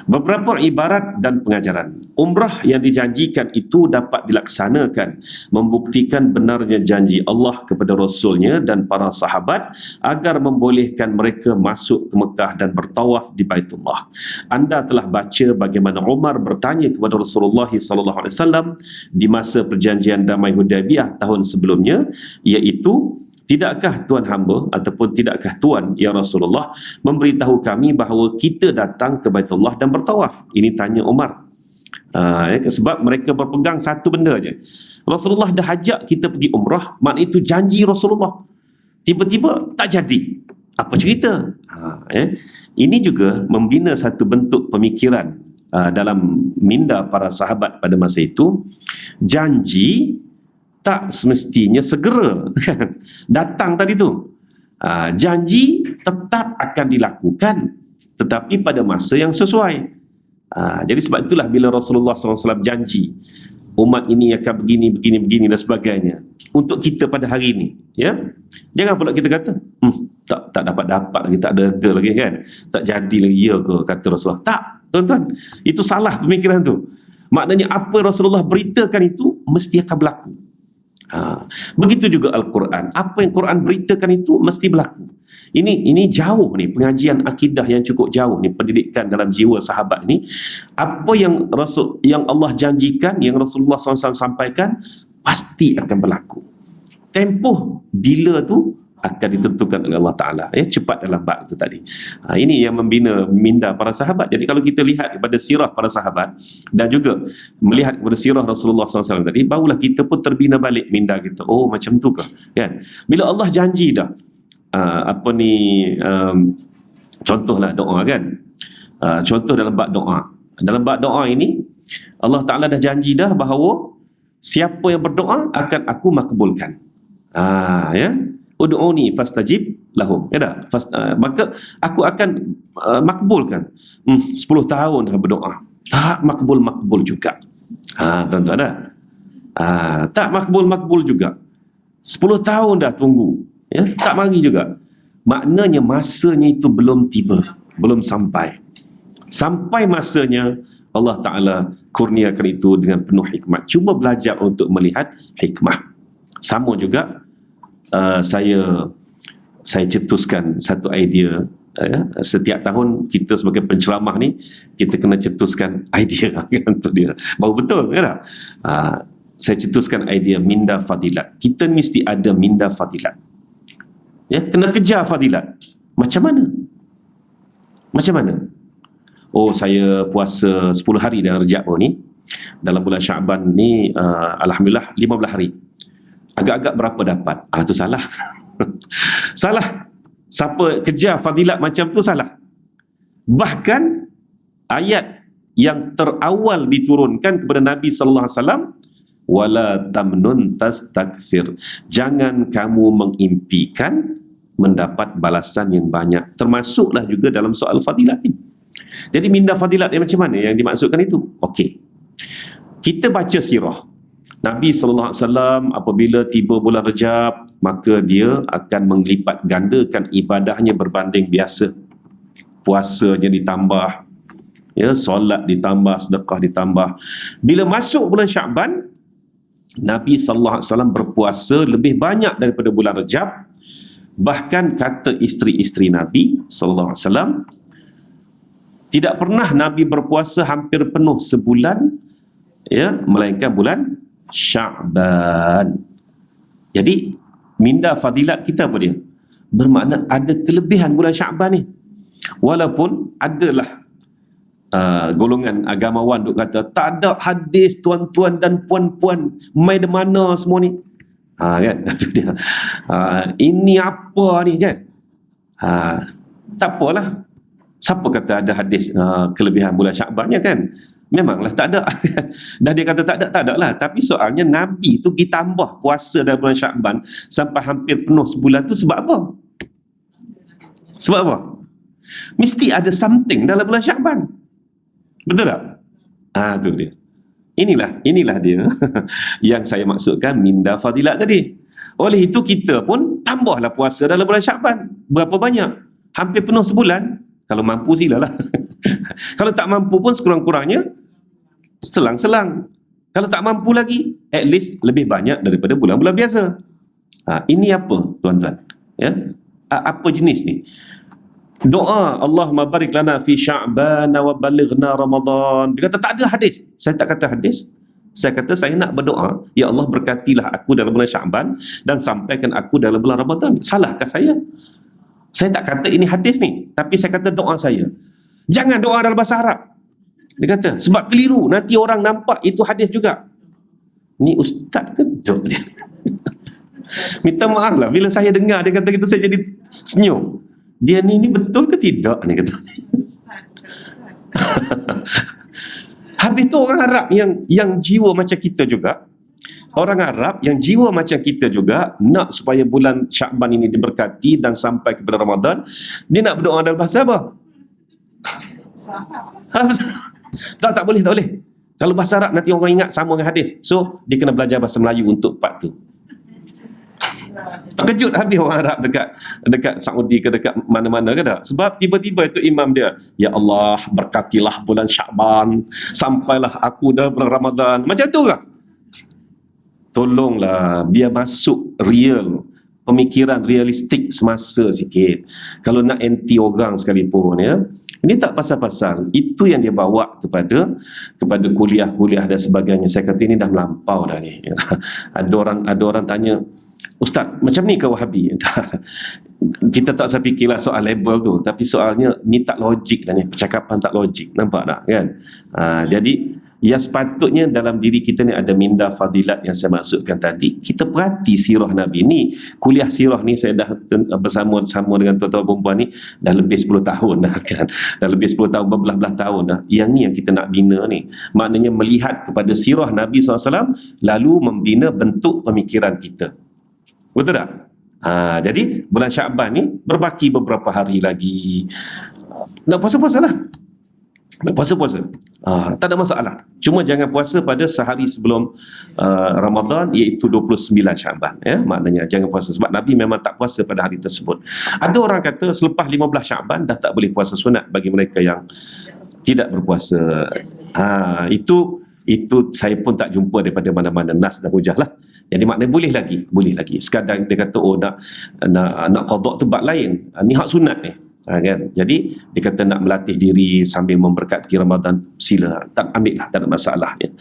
Beberapa ibarat dan pengajaran umrah yang dijanjikan itu dapat dilaksanakan, membuktikan benarnya janji Allah kepada Rasulnya dan para sahabat agar membolehkan mereka masuk ke Mekah dan bertawaf di Baitullah. Anda telah baca bagaimana Umar bertanya kepada Rasulullah SAW di masa perjanjian damai Hudaybiyah tahun sebelumnya, iaitu, tidakkah Tuan hamba ataupun tidakkah Tuan ya Rasulullah memberitahu kami bahawa kita datang ke Baitullah dan bertawaf? Ini tanya Umar. Sebab mereka berpegang satu benda je. Rasulullah dah ajak kita pergi umrah, makna itu janji Rasulullah. Tiba-tiba tak jadi. Apa cerita? Ini juga membina satu bentuk pemikiran dalam minda para sahabat pada masa itu. Janji tak semestinya segera kan? Datang tadi tu. Janji tetap akan dilakukan, tetapi pada masa yang sesuai. Jadi sebab itulah bila Rasulullah SAW janji umat ini akan begini dan sebagainya untuk kita pada hari ini, ya, jangan pula kita kata tak dapat lagi, tak ada lagi kan, tak jadi lagi, ya ke kata Rasulullah. Tak, tuan-tuan, itu salah pemikiran tu. Maknanya apa Rasulullah beritakan itu mesti akan berlaku. Begitu juga Al-Quran, apa yang Quran beritakan itu mesti berlaku. Ini jauh ni, pengajian akidah yang cukup jauh ni, pendidikan dalam jiwa sahabat ni. Apa yang Allah janjikan, yang Rasulullah SAW sampaikan, pasti akan berlaku. Tempoh bila tu akan ditentukan oleh Allah Ta'ala, cepat dalam bab itu tadi. Ini yang membina minda para sahabat. Jadi kalau kita lihat kepada sirah para sahabat dan juga melihat kepada sirah Rasulullah SAW tadi, barulah kita pun terbina balik minda kita. Oh, macam tu ke kan? Bila Allah janji dah, contohlah doa kan, contoh dalam bab doa. Dalam bab doa ini Allah Ta'ala dah janji dah bahawa siapa yang berdoa akan aku makbulkan. Ya, ud'uni fastajib lahum, ya dah, maka aku akan makbulkan. 10 tahun dah berdoa, tak makbul juga. Tuan-tuan dah, tak makbul juga. 10 tahun dah tunggu, ya, tak mari juga. Maknanya masanya itu belum tiba, belum sampai. Sampai masanya Allah Ta'ala kurniakan itu dengan penuh hikmat. Cuba belajar untuk melihat hikmah. Sama juga saya cetuskan satu idea. Setiap tahun kita sebagai penceramah ni, kita kena cetuskan idea untuk dia. Baru betul kan? Saya cetuskan idea minda fadilat. Kita mesti ada minda fadilat. Ya, kena kejar fadilat. Macam mana? Oh, saya puasa 10 hari dalam Rejab ni. Dalam bulan Syaban ni, alhamdulillah 15 hari. Agak-agak berapa dapat? Itu salah. Salah. Siapa kejar fadilat macam tu salah. Bahkan ayat yang terawal diturunkan kepada Nabi sallallahu alaihi wasallam, wala tamnun tastakthir, jangan kamu mengimpikan mendapat balasan yang banyak. Termasuklah juga dalam soal fadilat ni. Jadi minda fadilat yang macam mana yang dimaksudkan itu? Okey, kita baca sirah Nabi SAW. Apabila tiba bulan Rejab, maka dia akan melipat gandakan ibadahnya berbanding biasa. Puasanya ditambah, ya, solat ditambah, sedekah ditambah. Bila masuk bulan Syaban, Nabi SAW berpuasa lebih banyak daripada bulan Rejab. Bahkan kata isteri-isteri Nabi SAW, tidak pernah Nabi berpuasa hampir penuh sebulan, ya, melainkan bulan Sya'ban. Jadi minda fadilat kita apa dia? Bermakna ada kelebihan bulan Sya'ban ni. Walaupun adalah golongan agamawan duk kata tak ada hadis tuan-tuan dan puan-puan mai de mana semua ni. Kan? Itu dia. Ini apa ni kan? Tak apalah. Siapa kata ada hadis kelebihan bulan Sya'ban ya kan? Memanglah tak ada. Dah dia kata tak ada lah. Tapi soalnya Nabi tu pergi tambah puasa dalam bulan Sya'ban sampai hampir penuh sebulan tu sebab apa? Sebab apa? Mesti ada something dalam bulan Sya'ban. Betul tak? Tu dia. Inilah dia yang saya maksudkan minda fadilat tadi. Oleh itu kita pun tambahlah puasa dalam bulan Sya'ban. Berapa banyak? Hampir penuh sebulan. Kalau mampu silalah. Kalau tak mampu pun sekurang-kurangnya selang-selang. Kalau tak mampu lagi, at least lebih banyak daripada bulan-bulan biasa. Ini apa tuan-tuan? Ya? Apa jenis ni? Doa Allahumma barik lana fi Sya'ban wa balighna Ramadan. Dia kata tak ada hadis. Saya tak kata hadis. Saya kata saya nak berdoa, ya Allah berkatilah aku dalam bulan Sya'ban dan sampaikan aku dalam bulan Ramadan. Salahkah saya? Saya tak kata ini hadis ni, tapi saya kata doa saya. Jangan doa dalam bahasa Arab. Dia kata sebab keliru, nanti orang nampak itu hadis juga. Ni ustaz ke dok dia? Minta maaf lah bila saya dengar dia kata gitu, saya jadi senyum. Dia ni betul ke tidak ni kata. Habis tu orang Arab yang jiwa macam kita juga, Orang Arab yang jiwa macam kita juga nak supaya bulan Syakban ini diberkati dan sampai kepada Ramadan, dia nak berdoa dalam bahasa apa? Tak boleh, tak boleh. Kalau bahasa Arab nanti orang ingat sama dengan hadis. So, dia kena belajar bahasa Melayu untuk part tu. Terkejut habis orang Arab dekat Saudi ke dekat mana-mana ke tak? Sebab tiba-tiba itu imam dia, ya Allah berkatilah bulan Syakban sampailah aku dah bulan Ramadan. Macam tu ke? Tolonglah biar masuk real, pemikiran realistik semasa sikit. Kalau nak anti orang sekalipun ya. Ini tak pasal-pasal. Itu yang dia bawa kepada kuliah-kuliah dan sebagainya. Saya kata ini dah melampau dah ni. Ada orang tanya, Ustaz, macam ni ke Wahabi? Kita tak usah fikirlah soal label tu, tapi soalnya ni tak logik dah ni, percakapan tak logik, nampak tak kan? Jadi yang sepatutnya dalam diri kita ni ada minda fadilat yang saya maksudkan tadi. Kita perhati sirah Nabi ni. Kuliah sirah ni saya dah bersama dengan tuan-tuan perempuan ni dah lebih 10 tahun dah kan. Dah lebih 10 tahun, berbelah-belah tahun dah. Yang ni yang kita nak bina ni. Maknanya melihat kepada sirah Nabi SAW lalu membina bentuk pemikiran kita. Betul tak? Jadi bulan Syakban ni berbaki beberapa hari lagi. Nak puasa-puasa lah. Nak puasa-puasa. Tak ada masalah. Cuma jangan puasa pada sehari sebelum Ramadan, iaitu 29 Syakban. Ya? Maknanya jangan puasa. Sebab Nabi memang tak puasa pada hari tersebut. Ada orang kata selepas 15 Syakban dah tak boleh puasa sunat bagi mereka yang tidak berpuasa. Itu saya pun tak jumpa daripada mana-mana nas dan hujah lah. Jadi maknanya boleh lagi. Sekadar dia kata nak qada tu bab lain. Ni hak sunat ni. Kan? Jadi dia kata nak melatih diri sambil memberkati Ramadan, sila, tak ambil lah, tak ada masalah ya.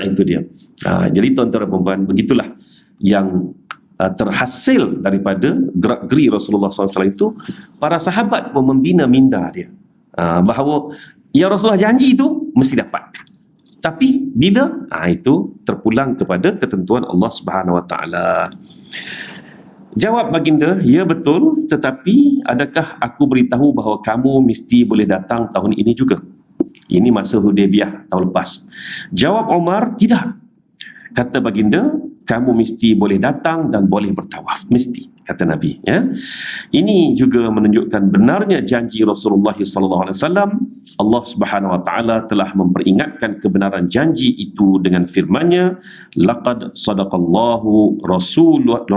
Itu dia. Jadi tuan-tuan dan puan-puan, begitulah yang terhasil daripada gerak-geri Rasulullah SAW itu. Para sahabat pun membina minda dia, bahawa ya Rasulullah janji itu mesti dapat. Tapi bila itu terpulang kepada ketentuan Allah Subhanahu Wa Taala. Jawab baginda, ya betul, tetapi adakah aku beritahu bahawa kamu mesti boleh datang tahun ini juga? Ini masa Hudaybiyah tahun lepas. Jawab Umar, tidak. Kata baginda, kamu mesti boleh datang dan boleh bertawaf. Mesti, kata Nabi. Ya. Ini juga menunjukkan benarnya janji Rasulullah SAW. Allah Subhanahu Wa Taala telah memperingatkan kebenaran janji itu dengan firman-Nya, laqad sadaqallahu rasulahu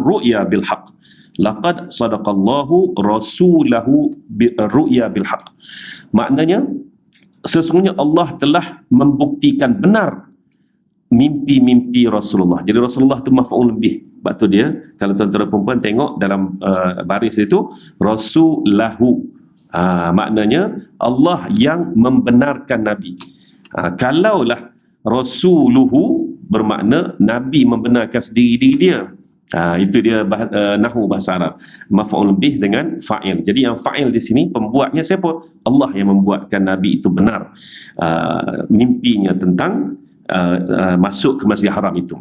ru'ya bil haqq. Laqad sadaqallahu rasulahu ru'ya bil haqq. Maknanya sesungguhnya Allah telah membuktikan benar mimpi-mimpi Rasulullah. Jadi Rasulullah tu maf'ul bih. Sebab tu dia, kalau tuan-tuan perempuan tengok dalam baris itu, Rasulahu. Maknanya Allah yang membenarkan Nabi. Kalaulah Rasuluhu bermakna Nabi membenarkan sendiri diri dia. Itu dia nahwu bahasa Arab. Maf'ul bih dengan fa'il. Jadi yang fa'il di sini pembuatnya siapa? Allah yang membuatkan Nabi itu benar mimpinya tentang masuk ke Masjidil Haram itu.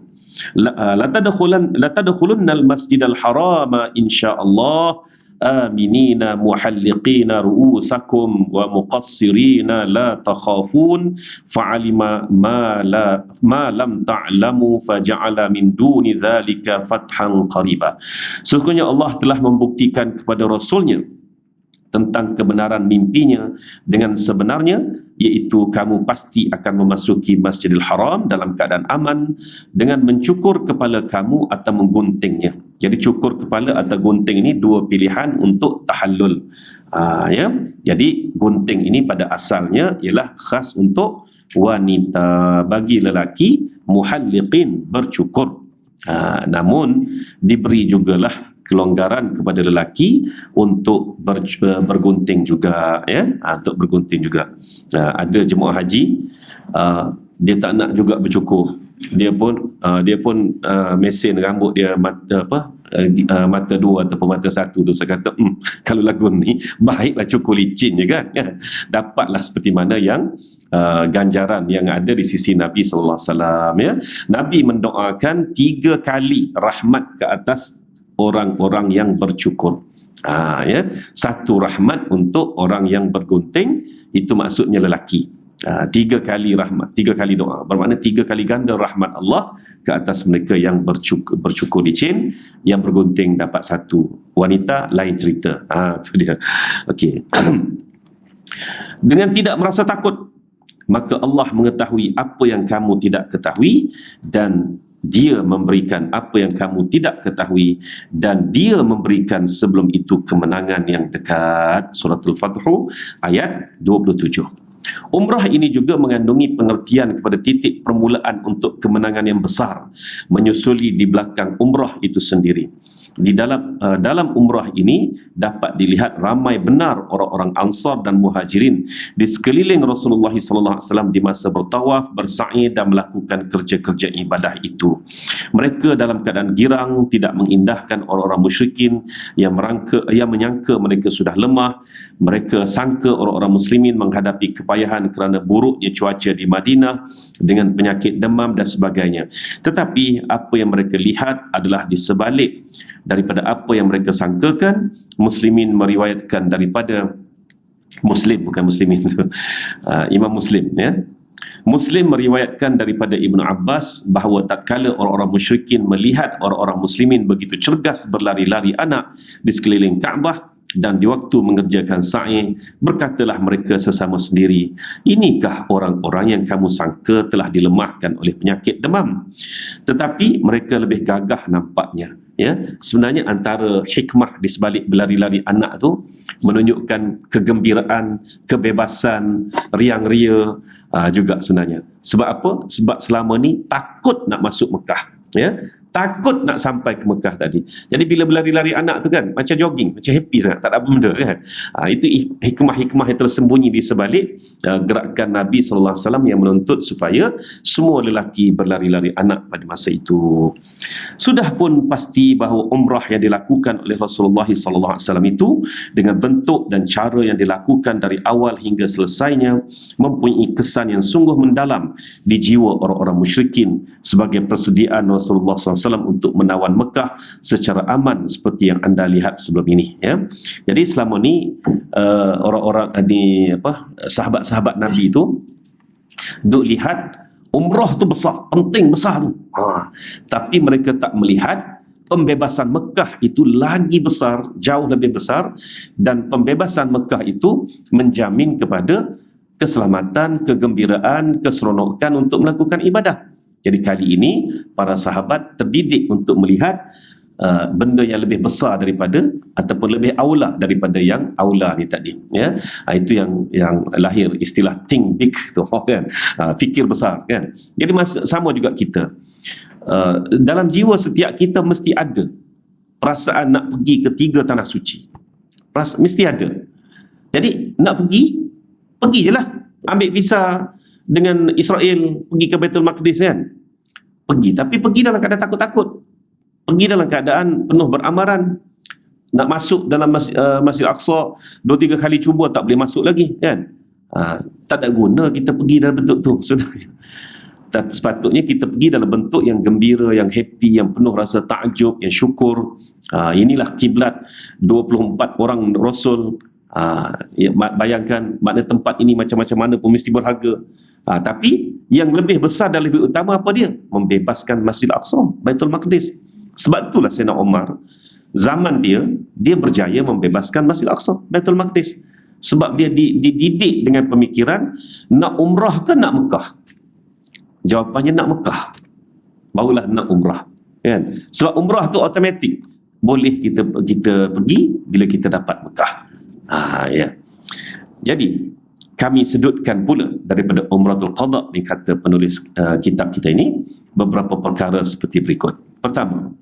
La tadkhulunna al-Masjidal Harama insyaallah aminina muhalliqina ru'usakum wa muqassirina la takhafun fa'alima ma lam ta'lamu faja'ala min duni dhalika fathan qariba. Sesungguhnya Allah telah membuktikan kepada Rasulnya tentang kebenaran mimpinya dengan sebenarnya, iaitu kamu pasti akan memasuki Masjidil Haram dalam keadaan aman dengan mencukur kepala kamu atau mengguntingnya. Jadi cukur kepala atau gunting ini dua pilihan untuk tahallul. Ya. Jadi gunting ini pada asalnya ialah khas untuk wanita. Bagi lelaki muhalliqin bercukur. Namun diberi jugalah kelonggaran kepada lelaki untuk bergunting juga ya, untuk bergunting juga. Ada jemaah haji dia tak nak juga bercukur. Dia pun mesin rambut dia mata dua ataupun mata satu tu. Saya kata kalau lagu ni baiklah cukur licin je kan. Dapatlah seperti mana yang ganjaran yang ada di sisi Nabi sallallahu alaihi wasallam ya. Nabi mendoakan 3 kali rahmat ke atas orang-orang yang bercukur. Ya. 1 rahmat untuk orang yang bergunting, itu maksudnya lelaki. Tiga kali rahmat, tiga kali doa, bermakna tiga kali ganda rahmat Allah ke atas mereka yang bercukur licin, yang bergunting dapat satu. Wanita lain cerita. Itu dia. Okey. Dengan tidak merasa takut, maka Allah mengetahui apa yang kamu tidak ketahui, dan Dia memberikan apa yang kamu tidak ketahui, dan Dia memberikan sebelum itu kemenangan yang dekat. Surah Al-Fath ayat 27. Umrah ini juga mengandungi pengertian kepada titik permulaan untuk kemenangan yang besar menyusuli di belakang umrah itu sendiri. Di dalam umrah ini dapat dilihat ramai benar orang-orang Ansar dan Muhajirin di sekeliling Rasulullah SAW di masa bertawaf, bersa'i dan melakukan kerja-kerja ibadah itu. Mereka dalam keadaan girang, tidak mengindahkan orang-orang musyrikin yang menyangka mereka sudah lemah. Mereka sangka orang-orang muslimin menghadapi kepayahan kerana buruknya cuaca di Madinah dengan penyakit demam dan sebagainya. Tetapi apa yang mereka lihat adalah di sebalik daripada apa yang mereka sangkakan. Muslimin meriwayatkan daripada Imam Muslim, ya. Muslim meriwayatkan daripada Ibnu Abbas bahawa tatkala orang-orang musyrikin melihat orang-orang muslimin begitu cergas berlari-lari anak di sekeliling Kaabah dan di waktu mengerjakan sa'i, berkatalah mereka sesama sendiri, inikah orang-orang yang kamu sangka telah dilemahkan oleh penyakit demam? Tetapi mereka lebih gagah nampaknya. Ya, sebenarnya antara hikmah di sebalik berlari-lari anak tu menunjukkan kegembiraan, kebebasan, riang-ria juga sebenarnya. Sebab apa? Sebab selama ni takut nak masuk Mekah, ya. Takut nak sampai ke Mekah tadi. Jadi bila berlari-lari anak tu kan macam jogging, macam happy sangat, tak ada apa benda kan. Itu hikmah-hikmah yang tersembunyi di sebalik gerakan Nabi SAW yang menuntut supaya semua lelaki berlari-lari anak pada masa itu. Sudah pun pasti bahawa umrah yang dilakukan oleh Rasulullah SAW itu dengan bentuk dan cara yang dilakukan dari awal hingga selesainya mempunyai kesan yang sungguh mendalam di jiwa orang-orang musyrikin sebagai persediaan Rasulullah SAW untuk menawan Mekah secara aman seperti yang anda lihat sebelum ini, ya. Jadi selama ni orang-orang sahabat-sahabat Nabi itu duk lihat umrah tu besar, penting besar tu. Tapi mereka tak melihat pembebasan Mekah itu lagi besar, jauh lebih besar, dan pembebasan Mekah itu menjamin kepada keselamatan, kegembiraan, keseronokan untuk melakukan ibadah. Jadi kali ini para sahabat terdidik untuk melihat benda yang lebih besar daripada ataupun lebih aula daripada yang aula ni tadi, ya. Itu yang lahir istilah think big tu kan, fikir besar kan. Jadi sama juga kita, dalam jiwa setiap kita mesti ada perasaan nak pergi ke tiga tanah suci, mesti ada. Jadi nak pergi je lah, ambil visa dengan Israel, pergi ke Baitul Maqdis kan. Pergi, tapi pergi dalam keadaan takut-takut. Pergi dalam keadaan penuh beramaran. Nak masuk dalam Masjid Aqsa 2-3 kali cuba tak boleh masuk lagi kan. Tak ada guna kita pergi dalam bentuk tu sebenarnya. Tapi sepatutnya kita pergi dalam bentuk yang gembira, yang happy, yang penuh rasa takjub, yang syukur. Inilah kiblat 24 orang Rasul. Bayangkan, makna tempat ini macam-macam mana pun mesti berharga. Tapi yang lebih besar dan lebih utama apa dia? Membebaskan Masjid Al-Aqsa, Baitul Maqdis. Sebab itulah Sayyidina Umar, zaman dia berjaya membebaskan Masjid Al-Aqsa, Baitul Maqdis. Sebab dia dididik dengan pemikiran, nak umrah ke nak Mekah? Jawapannya nak Mekah, barulah nak umrah kan? Sebab umrah tu automatik, boleh kita pergi bila kita dapat Mekah. Ya. Jadi kami sedutkan pula daripada Umratul Qadha ni, kata penulis kitab kita ini, beberapa perkara seperti berikut. Pertama,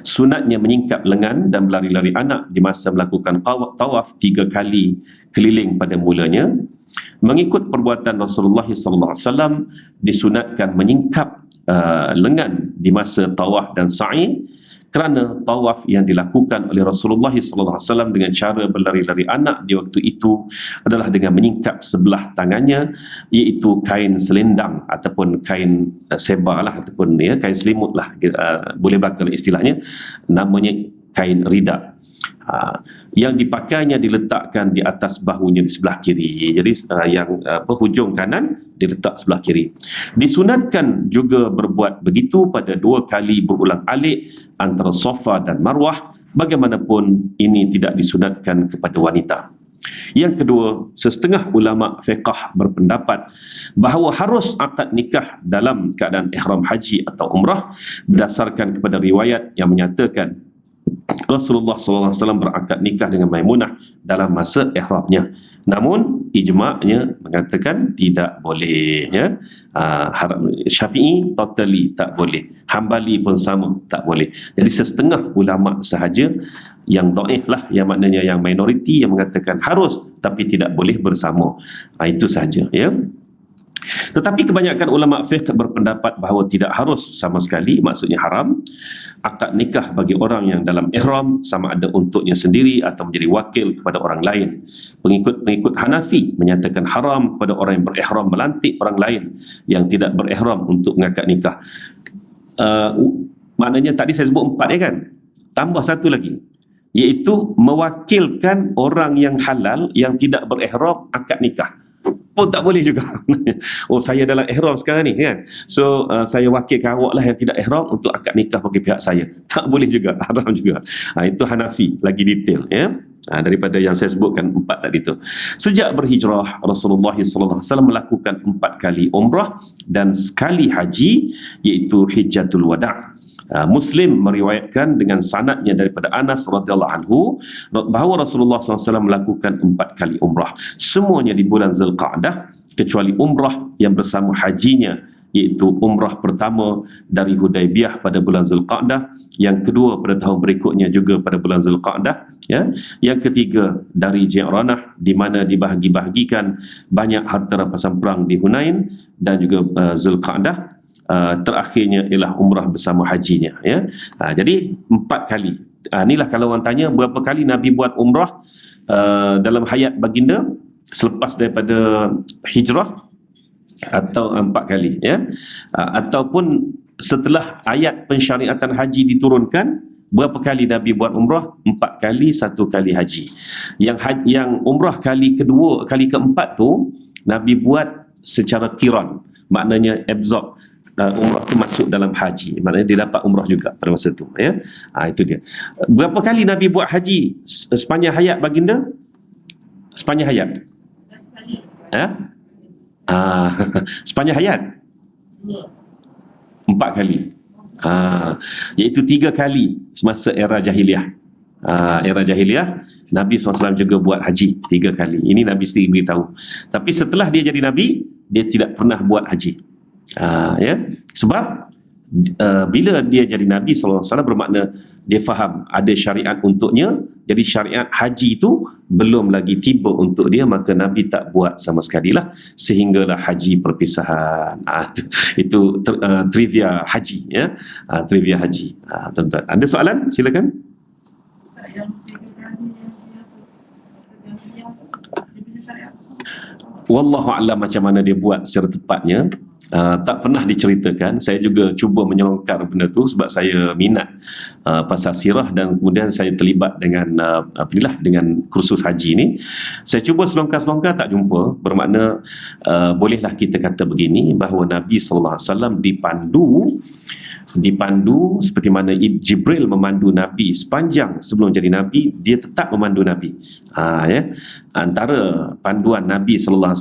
sunatnya menyingkap lengan dan berlari-lari anak di masa melakukan tawaf 3 kali keliling pada mulanya. Mengikut perbuatan Rasulullah SAW, disunatkan menyingkap lengan di masa tawaf dan sa'i, kerana tawaf yang dilakukan oleh Rasulullah SAW dengan cara berlari-lari anak di waktu itu adalah dengan menyingkap sebelah tangannya, iaitu kain selendang ataupun kain sebar lah, ataupun kain selimut lah, boleh berlaku istilahnya, namanya kain rida. Yang dipakainya diletakkan di atas bahunya di sebelah kiri. Jadi hujung kanan diletak sebelah kiri. Disunatkan juga berbuat begitu pada 2 kali berulang alik antara Safa dan Marwah. Bagaimanapun ini tidak disunatkan kepada wanita. Yang kedua, setengah ulama fiqh berpendapat bahawa harus akad nikah dalam keadaan ihram haji atau umrah berdasarkan kepada riwayat yang menyatakan Rasulullah SAW berakad nikah dengan Maimunah dalam masa ihramnya. Namun ijma'nya mengatakan tidak boleh, ya. Syafi'i totally tak boleh, Hambali pun sama, tak boleh. Jadi setengah ulama sahaja yang dhaif lah, yang maknanya yang minoriti yang mengatakan harus tapi tidak boleh bersama. Itu sahaja, ya. Tetapi kebanyakan ulama fiqh berpendapat bahawa tidak harus sama sekali, maksudnya haram akad nikah bagi orang yang dalam ihram, sama ada untuknya sendiri atau menjadi wakil kepada orang lain. Pengikut Hanafi menyatakan haram kepada orang yang berihram melantik orang lain yang tidak berihram untuk mengakad nikah. Maknanya tadi saya sebut 4, ya kan? Tambah satu lagi, iaitu mewakilkan orang yang halal yang tidak berihram akad nikah pun tak boleh juga. Oh, saya dalam ihram sekarang ni, kan, so saya wakilkan awak lah yang tidak ihram untuk akad nikah bagi pihak saya. Tak boleh juga, haram juga. Itu Hanafi, lagi detail, ya. Daripada yang saya sebutkan 4 tadi tu. Sejak berhijrah, Rasulullah SAW melakukan 4 kali umrah dan sekali haji, iaitu Hijjatul Wada'. Muslim meriwayatkan dengan sanadnya daripada Anas radhiyallahu anhu bahawa Rasulullah SAW melakukan 4 kali umrah, semuanya di bulan Zulqa'dah, kecuali umrah yang bersama hajinya, iaitu umrah pertama dari Hudaibiyah pada bulan Zulqa'dah, yang kedua pada tahun berikutnya juga pada bulan Zulqa'dah, ya, yang ketiga dari Ji'ranah, di mana dibahagi-bahagikan banyak harta rampasan perang di Hunain, dan juga Zulqa'dah. Terakhirnya ialah umrah bersama hajinya, ya. Jadi 4 kali. Inilah kalau orang tanya berapa kali Nabi buat umrah dalam hayat baginda selepas daripada hijrah, atau 4 kali, ya. Ataupun setelah ayat pensyariatan haji diturunkan, berapa kali Nabi buat umrah? 4 kali, 1 kali haji. Yang umrah kali kedua, kali keempat tu Nabi buat secara qiran, maknanya absorb. Umrah itu masuk dalam haji, maknanya dia dapat umrah juga pada masa itu, ya. Itu dia. Berapa kali Nabi buat haji sepanjang hayat baginda? Sepanjang hayat? Sepanjang hayat? 4 kali. Iaitu 3 kali semasa era jahiliah. Era jahiliah Nabi SAW juga buat haji 3 kali. Ini Nabi sendiri beritahu. Tapi setelah dia jadi Nabi, dia tidak pernah buat haji. Ya, sebab bila dia jadi Nabi SAW, bermakna dia faham ada syariat untuknya. Jadi syariat haji itu belum lagi tiba untuk dia, maka Nabi tak buat sama sekali lah, sehinggalah haji perpisahan. Itu trivia haji, ya. Trivia haji. Tuan-tuan, ada soalan? Silakan. Wallahu a'lam macam mana dia buat secara tepatnya. Tak pernah diceritakan. Saya juga cuba menyelongkar benda tu sebab saya minat pasal sirah, dan kemudian saya terlibat dengan dengan kursus haji ni. Saya cuba selongkar-selongkar, tak jumpa. Bermakna bolehlah kita kata begini, bahawa Nabi SAW dipandu seperti mana Jibril memandu Nabi sepanjang sebelum jadi Nabi, dia tetap memandu Nabi. Ya. Antara panduan Nabi SAW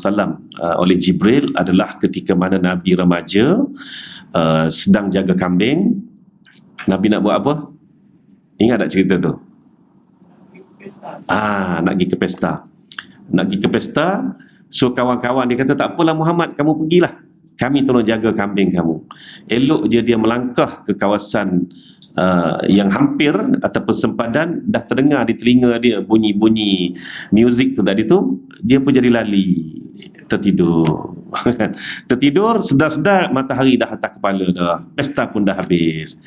oleh Jibril adalah ketika mana Nabi remaja, sedang jaga kambing. Nabi nak buat apa? Ingat tak cerita tu? Nak pergi ke pesta. Nak pergi ke pesta. So kawan-kawan dia kata, tak apalah Muhammad, kamu pergilah, kami tolong jaga kambing kamu. Elok je dia melangkah ke kawasan yang hampir ataupun sempadan, dah terdengar di telinga dia bunyi-bunyi muzik tu tadi tu, dia pun jadi lali, tertidur. Tertidur, sedar-sedar matahari dah atas kepala dah, pesta pun dah habis.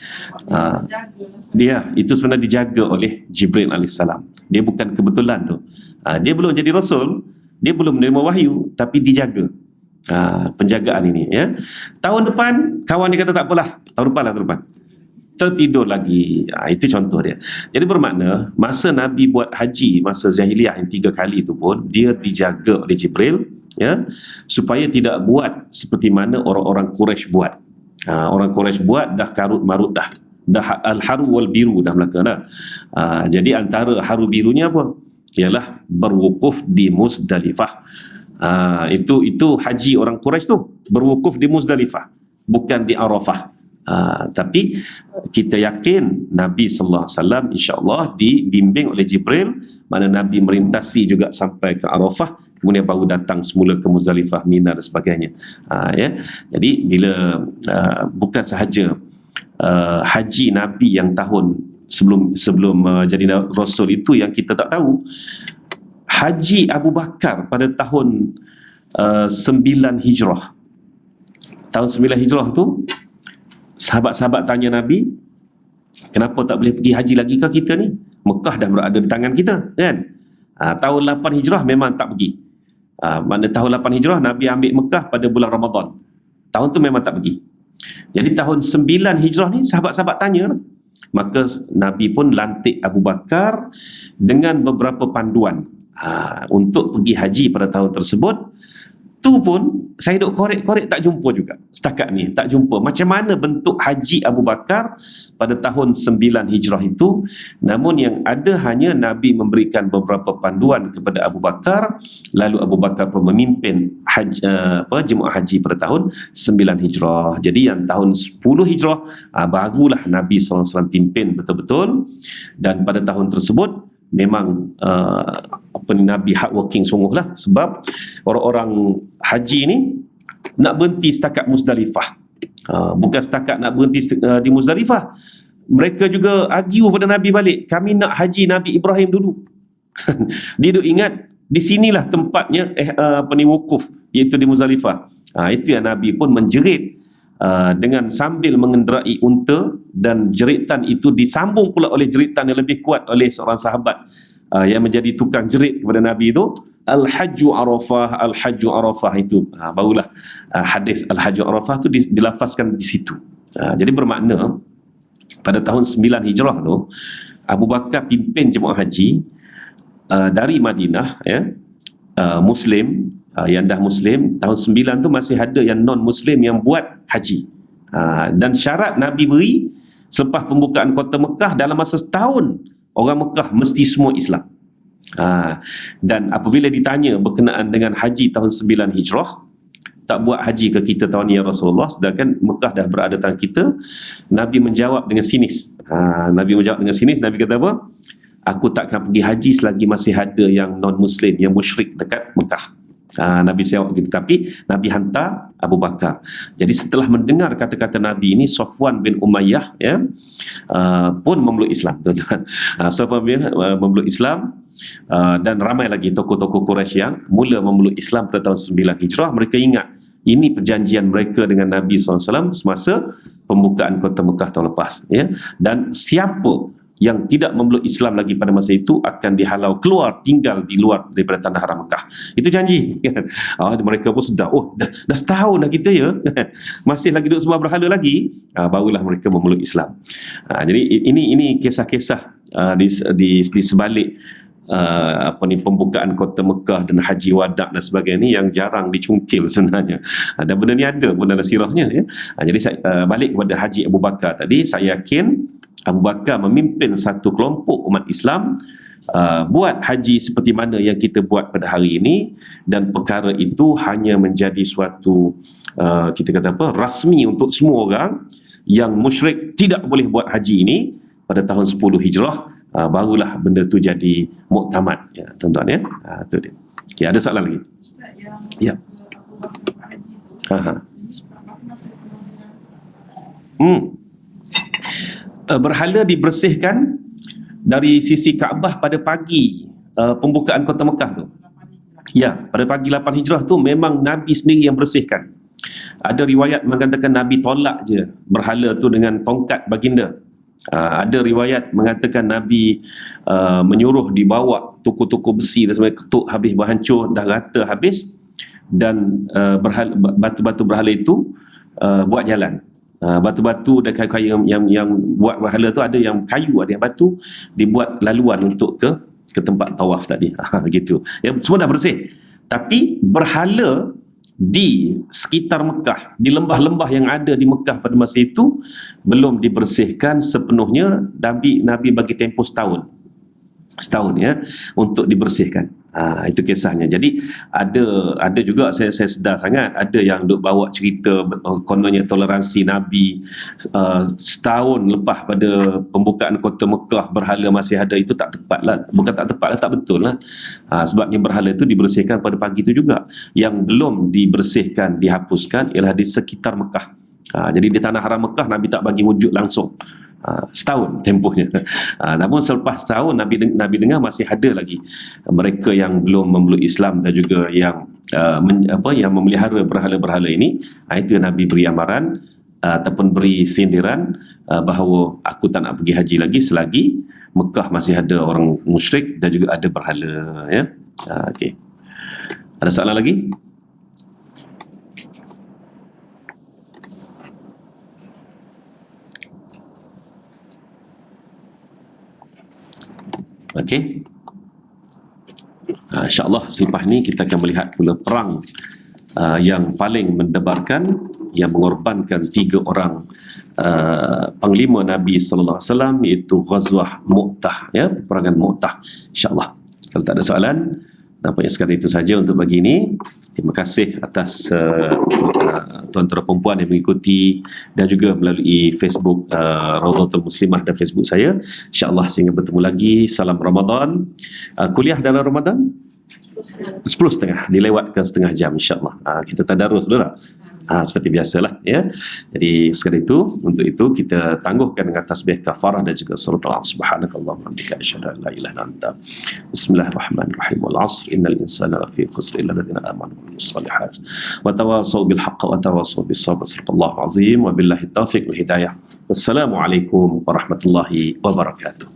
Dia itu sebenarnya dijaga oleh Jibril AS. Dia bukan kebetulan tu. Dia belum jadi Rasul, dia belum menerima wahyu, tapi dijaga. Penjagaan ini, ya. Tahun depan kawan dia kata tak apalah, tahun depan. tertidur lagi. Itu contoh dia. Jadi bermakna masa Nabi buat haji masa jahiliah yang 3 kali itu pun dia dijaga oleh Jibril, ya, supaya tidak buat seperti mana orang-orang Quraisy buat. Orang Quraisy buat dah karut marut dah al-haru wal biru dah Melaka dah. Jadi antara haru birunya apa? Ialah berwukuf di Muzdalifah. Itu haji orang Quraisy tu, berwukuf di Muzdalifah, bukan di Arafah. Tapi kita yakin Nabi sallallahu alaihi wasallam insya-Allah dibimbing oleh Jibril, mana Nabi merintasi juga sampai ke Arafah, kemudian baru datang semula ke Muzdalifah, Mina dan sebagainya. Ya. Jadi bila bukan sahaja haji Nabi yang tahun sebelum jadi Rasul itu yang kita tak tahu, haji Abu Bakar pada tahun 9 Hijrah. Tahun 9 Hijrah tu sahabat-sahabat tanya Nabi, kenapa tak boleh pergi haji lagi ke kita ni? Mekah dah berada di tangan kita, kan? Tahun 8 Hijrah memang tak pergi. Mana tahun 8 Hijrah Nabi ambil Mekah pada bulan Ramadan. Tahun tu memang tak pergi. Jadi tahun 9 Hijrah ni sahabat-sahabat tanya, maka Nabi pun lantik Abu Bakar dengan beberapa panduan untuk pergi haji pada tahun tersebut. Tu pun saya duk korek-korek tak jumpa juga. Setakat ni tak jumpa macam mana bentuk haji Abu Bakar pada tahun 9 Hijrah itu. Namun yang ada hanya Nabi memberikan beberapa panduan kepada Abu Bakar, lalu Abu Bakar pun memimpin jemaah haji pada tahun 9 Hijrah. Jadi yang tahun 10 Hijrah barulah Nabi SAW pimpin betul-betul, dan pada tahun tersebut memang Nabi hardworking sungguhlah, sebab orang-orang haji ni nak berhenti setakat Muzdalifah. Bukan setakat nak berhenti di Muzdalifah, mereka juga argue pada Nabi balik, kami nak haji Nabi Ibrahim dulu. Dia duk ingat di sinilah tempatnya wukuf, iaitu di Muzdalifah. Itu yang Nabi pun menjerit dengan sambil mengenderai unta, dan jeritan itu disambung pula oleh jeritan yang lebih kuat oleh seorang sahabat yang menjadi tukang jerit kepada Nabi itu, Al-Hajju Arafah, Al-Hajju Arafah. Itu barulah hadis Al-Hajju Arafah itu dilafazkan di situ. Jadi bermakna pada tahun 9 Hijrah tu Abu Bakar pimpin jemaah haji dari Madinah, ya, Muslim, yang dah Muslim. Tahun 9 tu masih ada yang non-Muslim yang buat haji. Dan syarat Nabi beri selepas pembukaan kota Mekah, dalam masa setahun orang Mekah mesti semua Islam. Dan apabila ditanya berkenaan dengan haji tahun 9 Hijrah, tak buat haji ke kita tahun ni ya Rasulullah, sedangkan Mekah dah berada tangan kita, Nabi menjawab dengan sinis. Nabi kata apa? Aku takkan pergi haji selagi masih ada yang non-Muslim, yang musyrik dekat Mekah. Nabi jawab gitu. Tapi Nabi hantar Abu Bakar. Jadi setelah mendengar kata-kata Nabi ini, Safwan bin Umayyah, ya, pun memeluk Islam, tuan-tuan. Safwan bin memeluk Islam, dan ramai lagi tokoh-tokoh Quraisy yang mula memeluk Islam pada tahun 9 Hijrah. Mereka ingat ini perjanjian mereka dengan Nabi SAW semasa pembukaan kota Mekah tahun lepas, ya. Dan siapa yang tidak memeluk Islam lagi pada masa itu akan dihalau keluar, tinggal di luar daripada tanah haram Mekah. Itu janji. Mereka pun sedar, dah setahun dah kita, ya, masih lagi duduk sembah berhala lagi. Barulah mereka memeluk Islam. Jadi ini kisah-kisah di sebalik pembukaan kota Mekah dan haji wada' dan sebagainya ni yang jarang dicungkil sebenarnya. Dan benda ni ada pun dalam sirahnya, ya. Jadi saya balik kepada haji Abu Bakar tadi, saya yakin Abu Bakar memimpin satu kelompok umat Islam buat haji seperti mana yang kita buat pada hari ini, dan perkara itu hanya menjadi suatu kita kata apa, rasmi untuk semua orang. Yang musyrik tidak boleh buat haji ini pada tahun 10 Hijrah, barulah benda tu jadi muktamad, ya, tuan-tuan, ya. Itu dia. Okay, ada soalan lagi? Ya. Berhala dibersihkan dari sisi Kaabah pada pagi pembukaan kota Mekah tu. Ya, pada pagi 8 Hijrah tu memang Nabi sendiri yang bersihkan. Ada riwayat mengatakan Nabi tolak je berhala tu dengan tongkat baginda. Ada riwayat mengatakan Nabi menyuruh dibawa tuku-tuku besi dan sebagainya, ketuk habis, berhancur, dah rata habis, dan batu-batu berhala itu buat jalan. Batu-batu dan kayu-kayu yang buat berhala tu, ada yang kayu, ada yang batu, dibuat laluan untuk ke tempat tawaf tadi. Gitu. Ya, semua dah bersih. Tapi berhala di sekitar Mekah, di lembah-lembah yang ada di Mekah pada masa itu belum dibersihkan sepenuhnya. Nabi bagi tempoh setahun ya untuk dibersihkan. Itu kisahnya. Jadi ada juga saya sedar sangat ada yang duk bawa cerita kononnya toleransi Nabi setahun lepas pada pembukaan kota Mekah berhala masih ada. Itu tak tepat lah, bukan tak tepat lah, tak betul lah. Sebabnya berhala itu dibersihkan pada pagi itu juga. Yang belum dibersihkan, dihapuskan ialah di sekitar Mekah. Jadi di tanah haram Mekah Nabi tak bagi wujud langsung. Setahun tempohnya. Namun selepas setahun Nabi dengar masih ada lagi mereka yang belum memeluk Islam dan juga yang yang memelihara berhala-berhala ini. Itu Nabi beri amaran ataupun beri sindiran bahawa aku tak nak pergi haji lagi selagi Mekah masih ada orang musyrik dan juga ada berhala ya. Okey. Ada soalan lagi? Okey. InsyaAllah selepas ni kita akan melihat pula perang yang paling mendebarkan, yang mengorbankan 3 orang panglima Nabi sallallahu alaihi wasallam, iaitu Ghazwah Mu'tah ya, peperangan Mu'tah. InsyaAllah. Kalau tak ada soalan, nampaknya sekadar itu saja untuk pagi ini. Terima kasih atas tuan-tuan perempuan yang mengikuti dan juga melalui Facebook Rawdatul Muslimah dan Facebook saya. InsyaAllah sehingga bertemu lagi. Salam Ramadan. Kuliah dalam Ramadan 10.30, dilewatkan setengah jam insyaAllah. Kita tadarus dulu lah. Seperti biasalah ya. Jadi sekali itu, untuk itu kita tangguhkan dengan tasbih kafarah dan juga surat al-Asr. Subhanakallahumma wa bihamdika asyhadu an la ilaha illa anta. Bismillahirrahmanirrahim. Wal 'asr innal insana lafi khusr illa alladziina aamanu wa 'amilus shalihaat wa tawassaw bil haqqi wa tawassaw bis sabr. Shadaqallahu azim wa billahi taufiq wal hidayah. Wassalamualaikum warahmatullahi wabarakatuh.